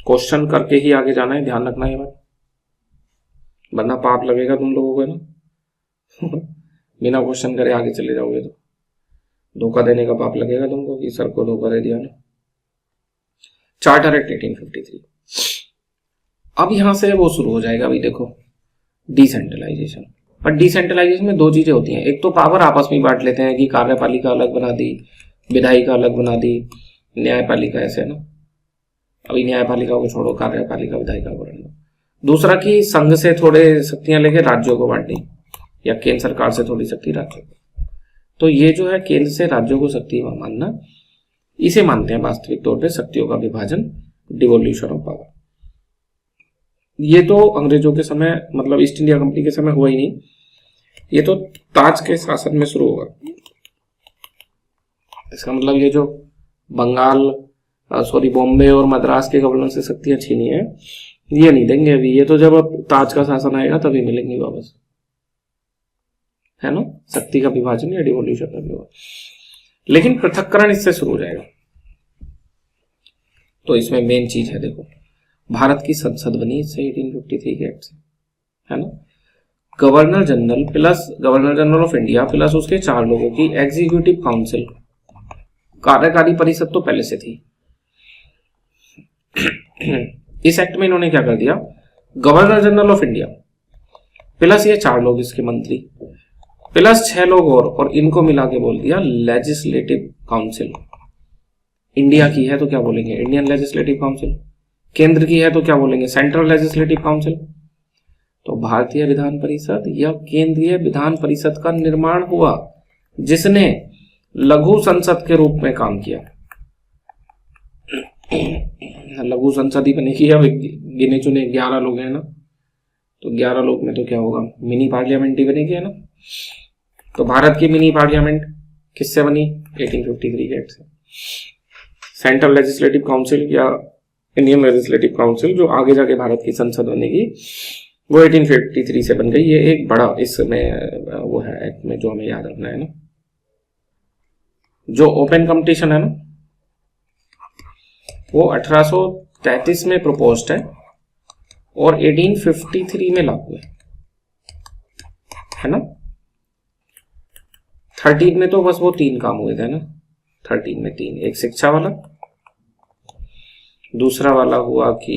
क्वेश्चन करके ही आगे जाना है, ध्यान रखना है बात, वरना पाप लगेगा तुम लोगों को, है ना। बिना क्वेश्चन करे आगे चले जाओगे तो धोखा देने का पाप लगेगा तुमको कि सर को धोखा दे दिया ना। Charter act 1853। अब यहां से वो शुरू हो जाएगा। अभी देखो डिसेंट्रलाइजेशन, पर डिसेंट्रलाइजेशन में 2 चीजें होती हैं। एक तो पावर आपस में बांट लेते हैं कि कार्यपालिका अलग बना दी, विधायिका अलग बना दी, न्यायपालिका, ऐसे ना। अभी न्यायपालिका को छोड़ो, कार्यपालिका विधायिका को रहने दो। दूसरा कि संघ से थोड़े शक्तियां लेके राज्यों को बांट दी, या केंद्र सरकार से थोड़ी शक्ति राज्यों को। तो ये जो है केंद्र से राज्यों को शक्ति मानना, इसे मानते हैं वास्तविक तौर पे शक्तियों का विभाजन, डिवोल्यूशन ऑफ पावर। ये तो अंग्रेजों के समय, मतलब ईस्ट इंडिया कंपनी के समय हुआ ही नहीं, ये तो ताज के शासन में शुरू होगा। इसका मतलब ये जो बॉम्बे और मद्रास के गवर्नर से शक्तियां छीनी है, ये नहीं देंगे अभी। ये तो जब अब ताज का शासन आएगा तभी मिलेंगी वापस, है ना, शक्ति का विभाजन या डिवोल्यूशन का भी होगा, लेकिन पृथक्करण इससे शुरू हो जाएगा। तो इसमें मेन चीज है, देखो भारत की संसद बनी इससे 1853 के एक्ट से, है ना। Governor general plus governor general of India plus उसके 4 लोगों की एग्जीक्यूटिव काउंसिल, कार्यकारी परिषद तो पहले से थी। इस एक्ट में इन्होंने क्या कर दिया, governor general of India plus ये 4 लोग इसके मंत्री प्लस 6 लोग और इनको मिला के बोल दिया लेजिस्लेटिव काउंसिल। इंडिया की है तो क्या बोलेंगे, इंडियन लेजिस्लेटिव काउंसिल। केंद्र की है तो क्या बोलेंगे, सेंट्रल लेजिस्लेटिव काउंसिल। तो भारतीय विधान परिषद या केंद्रीय विधान परिषद का निर्माण हुआ, जिसने लघु संसद के रूप में काम किया। लघु संसद ही बनेगी, अब गिने चुने 11 लोग हैं ना, तो 11 लोग में तो क्या होगा, मिनी पार्लियामेंट ही बनेगी, है ना। तो भारत की मिनी पार्लियामेंट किससे बनी, 1853 के एक्ट से। सेंट्रल लेजिस्लेटिव काउंसिल या इंडियन लेजिस्लेटिव काउंसिल जो आगे जाके भारत की संसद बनेगी, वो 1853 से बन गई। ये एक बड़ा इसमें वो है एक्ट में जो हमें याद रखना है ना। जो ओपन कंपटीशन है ना, वो 1833 में प्रपोज्ड है और 1853 में लागू है ना। 13 में तो बस वो 3 काम हुए थे ना, 13 में 3, एक शिक्षा वाला, दूसरा वाला हुआ कि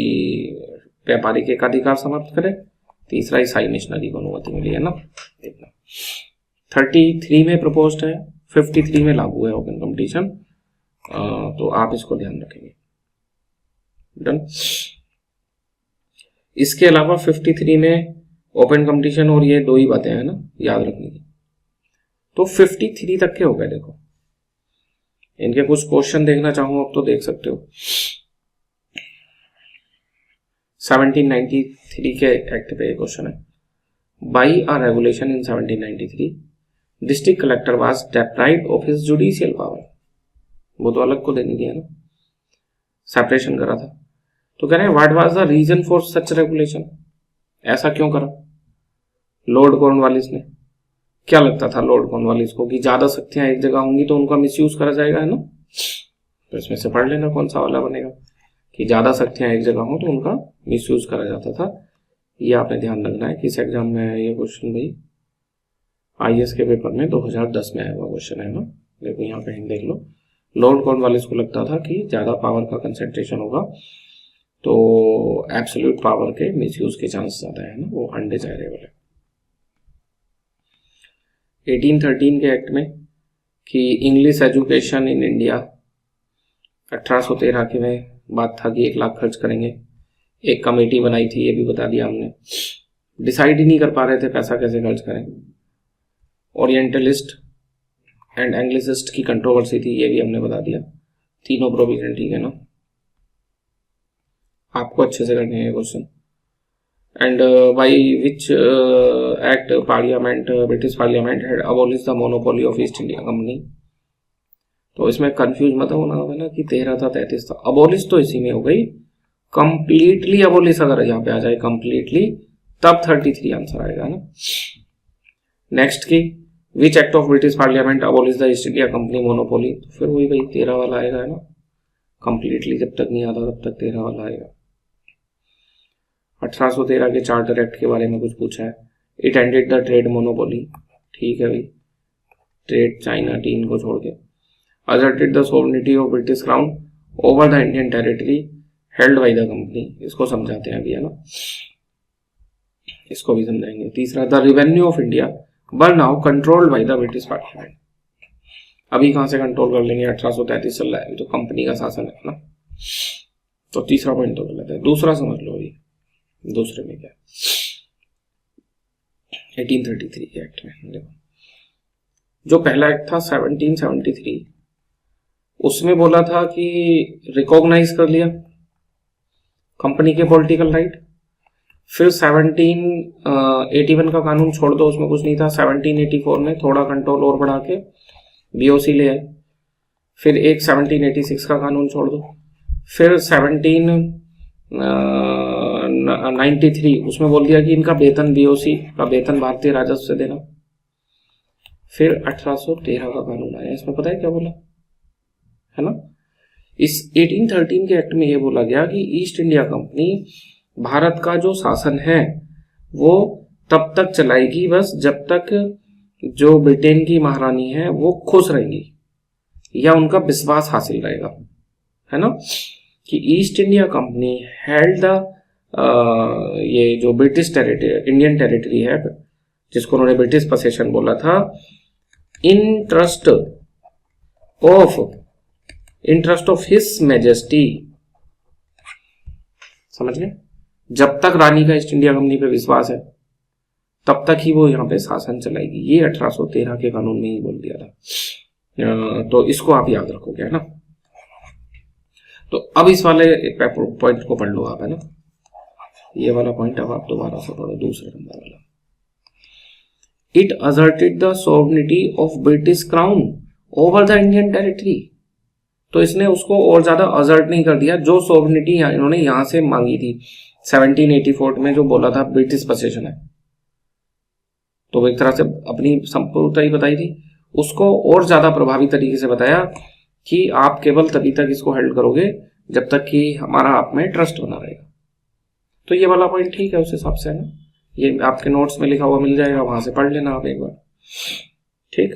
व्यापारिक एकाधिकार समाप्त करे, तीसरा ईसाई मिशनरी को अनुमति मिली, है ना। 33 में प्रपोज्ड है, 53 में लागू है ओपन कंपटीशन, तो आप इसको ध्यान रखेंगे। डन। इसके अलावा 53 में ओपन कंपटीशन और ये 2 ही बातें हैं ना याद रखने की। तो 53 तक के हो गए। देखो इनके कुछ क्वेश्चन देखना चाहूँ अब तो देख सकते हो। 1793 के एक्ट पे क्वेश्चन है, by a regulation in 1793 district collector was deprived of his judicial power. वो तो अलग को देनी थी, है ना, सेपरेशन करा था। तो कह रहे हैं what was the reason for such regulation, ऐसा क्यों करा लॉर्ड कॉर्नवालिस ने। क्या लगता था लॉर्ड कॉर्नवालिस को कि ज्यादा शक्तियां एक जगह होंगी तो उनका मिसयूज करा जाएगा, है ना। तो इसमें से पढ़ लेना कौन सा वाला बनेगा कि ज्यादा शक्तियां एक जगह हो तो उनका मिसयूज करा जाता था। ये आपने ध्यान रखना है कि इस एग्जाम में है ये क्वेश्चन, भाई आईएएस के पेपर में 2010 में आया हुआ क्वेश्चन है ना। देखो यहाँ पे हिंट देख लो, लॉर्ड कॉर्नवालिस को लगता था कि ज्यादा पावर का कंसेंट्रेशन होगा तो एब्सोल्यूट पावर के मिसयूज के चांस ज्यादा है ना, वो अनडिजायरेबल है। 1813 के एक्ट में कि इंग्लिश एजुकेशन इन इंडिया, 1813 के में बात था कि 1 लाख खर्च करेंगे। एक कमेटी बनाई थी, ये भी बता दिया हमने। डिसाइड ही नहीं कर पा रहे थे पैसा कैसे खर्च करें। ओरिएंटलिस्ट एंड एंग्लिसिस्ट की कंट्रोवर्सी थी, ये भी हमने बता दिया। तीनों प्रोविजन ठीक है ना, आपको अच्छे से करने हैं question. And by which act parliament British parliament had abolish the monopoly of east India company. तो इसमें कंफ्यूज मत होना है ना कि 13 था 33 था। अबॉलिश तो इसी में हो गई, कंप्लीटली अबॉलिश अगर यहाँ पे आ जाए कंप्लीटली तब 33 आंसर आएगा ना। नेक्स्ट की which act of British parliament abolish the east India company monopoly, तो फिर वही भाई 13 वाला आएगा, है ना। कंप्लीटली जब तक नहीं आता तब तक 13 वाला आएगा। 1813 के चार्टर एक्ट के बारे में कुछ पूछा है। It ended the trade monopoly, ठीक है भाई, ट्रेड चाइना टीन को छोड़ के। Asserted the sovereignty of British crown over the Indian territory held by the company, इसको समझाते हैं अभी, है ना, इसको भी समझाएंगे। तीसरा the revenue of India were now controlled by the British parliament. अभी कहां से कंट्रोल कर लेंगे, 1833 चल रहा है, तो कंपनी का शासन है ना। तो तीसरा पॉइंट तो गलत है। दूसरा समझ लो अभी, दूसरे में क्या 1833 के एक्ट में देखो, जो पहला एक्ट था 1773 उसमें बोला था कि रिकॉग्नाइज कर लिया कंपनी के पॉलिटिकल राइट। फिर 1781 का कानून छोड़ दो, उसमें कुछ नहीं था। 1784 में थोड़ा कंट्रोल और बढ़ा के बीओसी ले आए। फिर एक 1786 का कानून छोड़ दो। फिर 1793 उसमें बोल दिया कि इनका वेतन बीओसी का वेतन भारतीय राजस्व से देना। फिर 1813 का कानून आया, इसमें पता है क्या बोला है ना। इस 1813 के एक्ट में ये बोला गया कि ईस्ट इंडिया कंपनी भारत का जो शासन है वो तब तक चलाएगी बस जब तक जो ब्रिटेन की महारानी है वो खुश रहेंगी या उनका विश्वास हासिल रहेगा, है ना। कि east India company held the ये जो ब्रिटिश टेरिटरी, इंडियन टेरिटरी है जिसको उन्होंने ब्रिटिश पोसेशन बोला था, इंटरेस्ट ऑफ हिज मैजेस्टी, समझ गए। जब तक रानी का ईस्ट इंडिया कंपनी पे विश्वास है तब तक ही वो यहाँ पे शासन चलाएगी। ये 1813 के कानून में ही बोल दिया था, तो इसको आप याद रखोगे, है ना। तो अब इस वाले पॉइंट को पढ़ लो आप, है ना। ये वाला पॉइंट अब आप दोबारा से पढ़ो, दूसरे नंबर वाला। It asserted the sovereignty of British crown over the Indian territory. तो इसने उसको और ज्यादा असर्ट नहीं कर दिया, जो सॉवरेनिटी इन्होंने यहां से मांगी थी 1784 में, जो बोला था ब्रिटिश पोसेशन है, तो वो एक तरह से अपनी संपूर्णता ही बताई थी, उसको और ज्यादा प्रभावी तरीके से बताया कि आप केवल तभी तक इसको हेल्ड करोगे जब तक कि हमारा आप में ट्रस्ट बना रहेगा। तो ये वाला पॉइंट ठीक है उस हिसाब से, है ना। ये आपके नोट्स में लिखा हुआ मिल जाएगा, वहां से पढ़ लेना आप एक बार, ठीक।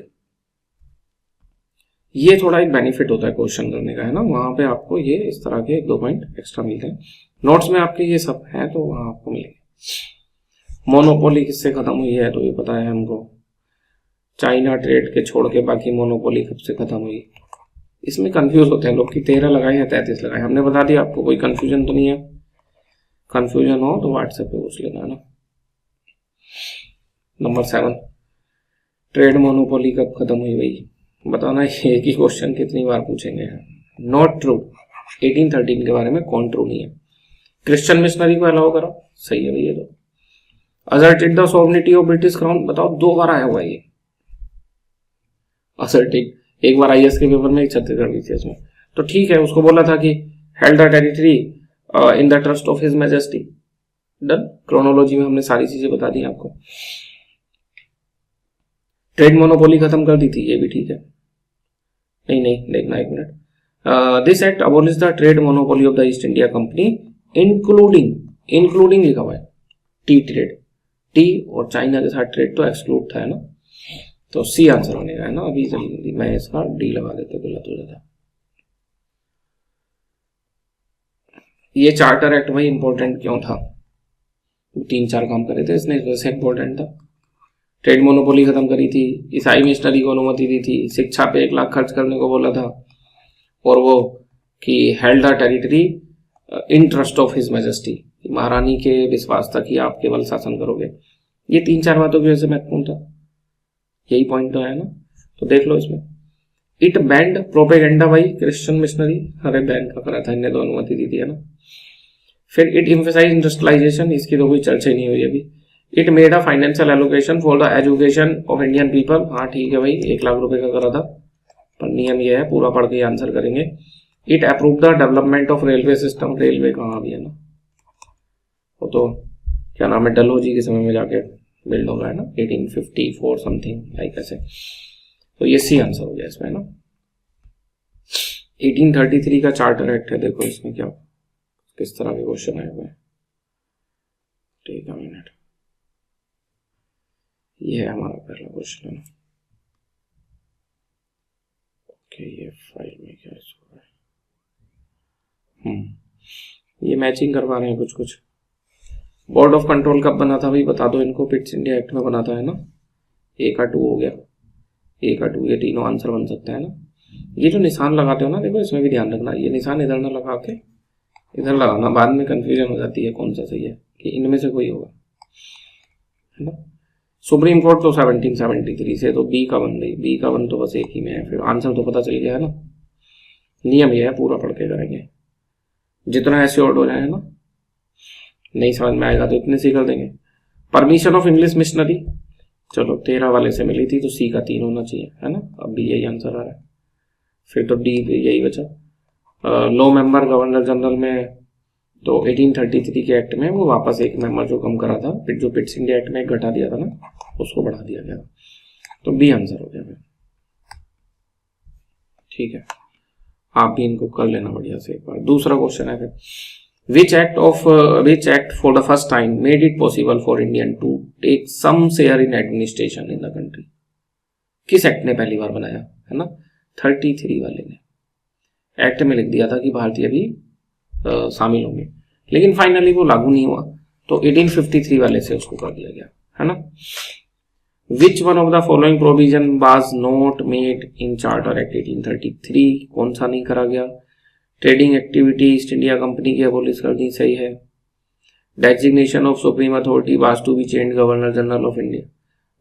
ये थोड़ा एक बेनिफिट होता है क्वेश्चन करने का, है ना। वहां पे आपको ये इस तरह के 1-2 पॉइंट एक्स्ट्रा मिलते हैं। नोट्स में आपके ये सब है तो वहां आपको मिलेंगे। मोनोपोली किससे खत्म हुई है तो ये पता है हमको, चाइना ट्रेड के छोड़ के बाकी मोनोपोली कब से खत्म हुई। इसमें कंफ्यूज होते हैं लोग कि 13 लगाए या 33 लगाए, हमने बता दिया आपको, कोई कंफ्यूजन तो नहीं है। कंफ्यूजन हो तो व्हाट्सएप पे पूछ लेना, है ना। नंबर 7, ट्रेड मोनोपोली कब खत्म हुई भाई, बताना। एक ही क्वेश्चन कितनी बार पूछेंगे। नॉट ट्रू, 1813 के बारे में कौन ट्रू नहीं है। क्रिश्चियन मिशनरी को अलाउ करो, सही है भैया। तो asserted the sovereignty of British crown, बताओ 2 बार आया हुआ है ये असर्टेड। एक बार आईएएस के पेपर में एक छत्तीसगढ़ की थी इसमें, तो ठीक है, उसको बोला था कि held the territory in the trust of his majesty. Done, chronology में हमने सारी चीजें बता दी आपको। ट्रेड मोनोपोली खत्म कर दी थी, ये भी ठीक है। नहीं देखना, एक minute. This act abolish the trade monopoly of the east India company including लिखा हुआ है टी ट्रेड, टी और चाइना के साथ ट्रेड तो एक्सक्लूड था, है ना। तो सी आंसर होने का, है ना। अभी जल्दी मैं इसका डी लगा देते, गलत हो जाता। ये चार्टर एक्ट भाई इंपॉर्टेंट क्यों था, 3-4 काम करे थे इसने, इस वजह से इंपॉर्टेंट था। ट्रेड मोनोपोली खत्म करी थी, ईसाई मिशनरी को अनुमति दी थी, शिक्षा पे 1 लाख खर्च करने को बोला था, और वो कि held the territory in trust of his majesty, महारानी के विश्वास था कि आप केवल शासन करोगे। ये 3-4 बातों की वजह से महत्वपूर्ण था, यही पॉइंट तो है ना। तो देख लो इसमें, इट बैंड प्रोपेगेंडा भाई क्रिश्चियन मिशनरी, अरे बैन का करा था इनने, तो अनुमति दी थी, है ना। फिर इट एम्फसाइज इंडस्ट्रियलाइजेशन, इसकी तो कोई चर्चा ही नहीं हुई अभी। It made a financial allocation for the education of Indian people, हाँ ठीक है भाई, 1 लाख रुपए का करा था, पर नियम यह है, पूरा पढ़ के आंसर करेंगे। It approve the development of railway system, railway कहाँ भी है ना, वो तो क्या नाम है, डलहौजी के समय में जाके बिल्ड होगा, है ना, 1854 समथिंग लाइक ऐसे। तो ये सी आंसर हो गया इसमें ना। 1833 का चार्टर एक्ट है, देखो इसमें क्या किस तरह के क्वेश्चन आए हुए हैं। ठीक है, मिनट, ये है हमारा पहला क्वेश्चन, है ना। ओके, ये फाइल में क्या है, ये मैचिंग करवा रहे हैं कुछ। बोर्ड ऑफ कंट्रोल कब बना था भाई, बता दो इनको। पिट्स इंडिया एक्ट में बना था, है ना। ए का 2 हो गया, ए का 2, ये तीनों आंसर बन सकता है ना। ये जो निशान लगाते हो ना, देखो इसमें भी ध्यान रखना, ये निशान इधर ना लगा के इधर लगाना, बाद में कंफ्यूजन हो जाती है कौन सा सही है, कि इनमें से कोई होगा, है ना। सुप्रीम कोर्ट तो 1773 से, तो बी का 1 गई, बी का 1 तो बस एक ही में है, फिर आंसर तो पता चल गया, है ना। नियम ये है, पूरा पढ़ के करेंगे, जितना एश्योर्ड हो जाए, है ना। नहीं समझ में आएगा तो इतने सी कर देंगे। परमिशन ऑफ इंग्लिश मिशनरी, चलो 13 वाले से मिली थी, तो सी का 3 होना चाहिए, है ना। अब भी यही आंसर आ रहा है, फिर तो डी यही बचा। लो मेंबर गवर्नर जनरल में तो 1833 के एक्ट में वो वापस एक मेंबर जो कम करा था, फिर जो पिट्स इंडिया एक्ट में घटा दिया था ना, उसको बढ़ा दिया गया। तो बी आंसर हो गया फिर। ठीक है, आप भी इनको कर लेना बढ़िया से एक बार। दूसरा क्वेश्चन है फिर, which act for the first time made it possible for Indian to take some share in administration in the country? किस एक्ट ने पहली बार बनाया, है ना? 33 वाले ने एक्ट में लिख दिया था कि भारतीय भी शामिल होंगे, लेकिन फाइनली वो लागू नहीं हुआ, तो 1853 वाले से उसको कर दिया गया, है ना? Which one of the following provision was not made in Charter Act 1833? कौन सा नहीं करा गया? Trading activity East India company की अबोलिश कर दी, सही है। Designation of supreme authority was to be change governor general of India,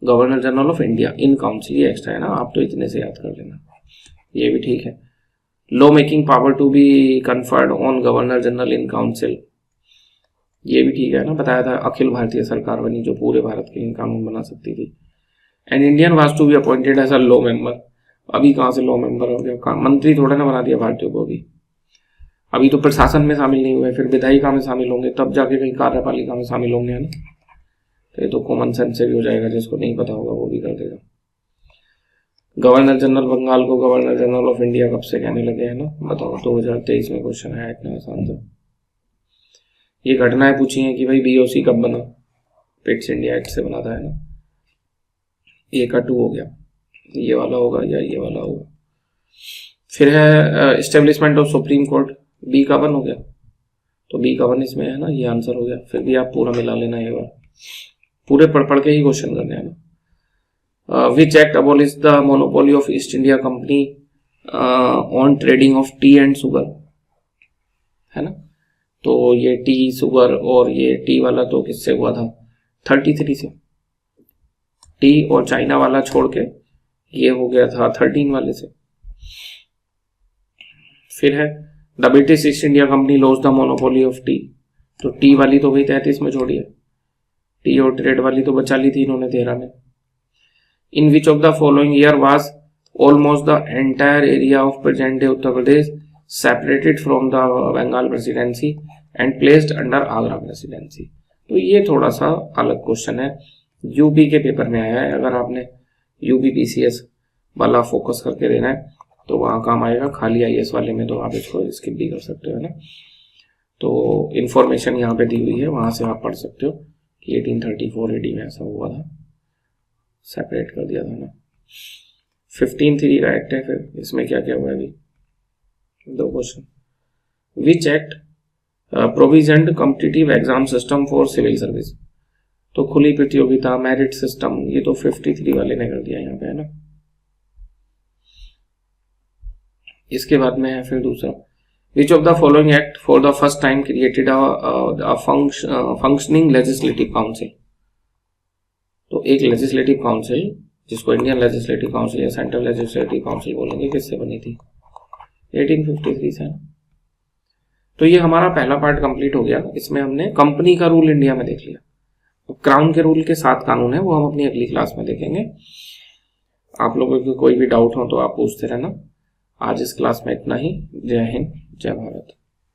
governor general of India in council, ये एक्स्ट्रा है ना, आप तो इतने से याद कर लेना, ये भी ठीक है। Law making power to be conferred on governor general in council, ये भी ठीक है ना, बताया था अखिल भारतीय सरकार बनी जो पूरे भारत के लिए कानून बना सकती थी। And Indian was to be appointed as a law member, अभी कहाँ से लॉ मेंबर हो गया, मंत्री थोड़ा ना बना दिया भारतीयों को, अभी तो प्रशासन में शामिल नहीं हुए, फिर विधायिका में शामिल होंगे, तब जाके कहीं कार्यपालिका में शामिल होंगे, है ना? तो ये तो कॉमन सेंस से भी हो जाएगा, जिसको नहीं पता होगा वो भी कर देगा। गवर्नर जनरल बंगाल को गवर्नर जनरल ऑफ इंडिया कब से कहने लगे, है ना? बताओ, 2023 में क्वेश्चन है, इतना आसान था। ये घटनाएं पूछी हैं कि भाई बीओसी कब बना, पिट्स इंडिया एक्ट से बना था, है ना? ए का 2 हो गया, ये वाला होगा या ये वाला होगा। फिर है establishment of supreme court, B का 1 हो गया, तो बी का 1 इसमें है ना, ये आंसर हो गया। फिर भी आप पूरा मिला लेना एक बार, पूरे पढ़ के ही क्वेश्चन करने हैं ना। Which act abolish the monopoly of east India company on trading of T and sugar, है ना? तो ये टी, शुगर और ये टी वाला तो किससे हुआ था? 33 से। टी और चाइना वाला छोड़ के ये हो गया था 13 वाले से। फिर है the British east India company lost the monopoly of T, तो टी वाली तो गई 33 में छोड़ी है, टी और ट्रेड वाली तो बचा ली थी इन्होंने 13 में। In which of the following year was almost the entire area of present day Uttar Pradesh separated from the Bengal presidency and placed under Agra presidency? तो ये थोड़ा सा अलग क्वेश्चन है, यूपी के पेपर में आया है, अगर आपने यूपी पीसीएस वाला फोकस करके देना है तो वहाँ काम आएगा, खाली आईएएस वाले में तो आप इसको स्किप भी कर सकते हो, है ना? तो इन्फॉर्मेशन यहाँ पे दी हुई है, वहाँ से आप पढ़ सकते हो कि 1834 AD में ऐसा हुआ था, सेपरेट कर दिया था ना। 15(3) का एक्ट है, फिर इसमें क्या क्या हुआ है अभी 2 question. Which act provision competitive exam system for civil service, तो खुली प्रतियोगिता मेरिट सिस्टम, ये तो 53 वाले ने कर दिया यहाँ पे, है ना? इसके बाद में है फिर दूसरा, विच of the following act for the first time created a functioning legislative council, तो एक लेजिस्लेटिव काउंसिल जिसको इंडियन लेजिस्लेटिव काउंसिल या सेंट्रल लेजिस्लेटिव काउंसिल बोलेंगे, किससे बनी थी? 1853 से। तो ये हमारा पहला पार्ट कंप्लीट हो गया, इसमें हमने कंपनी का रूल इंडिया में देख लिया। अब क्राउन के रूल के 7 कानून है, वो हम अपनी अगली क्लास में देखेंगे। आप लोगों को कोई भी डाउट हो तो आप पूछते रहना। आज इस क्लास में इतना ही। जय हिंद, जय भारत।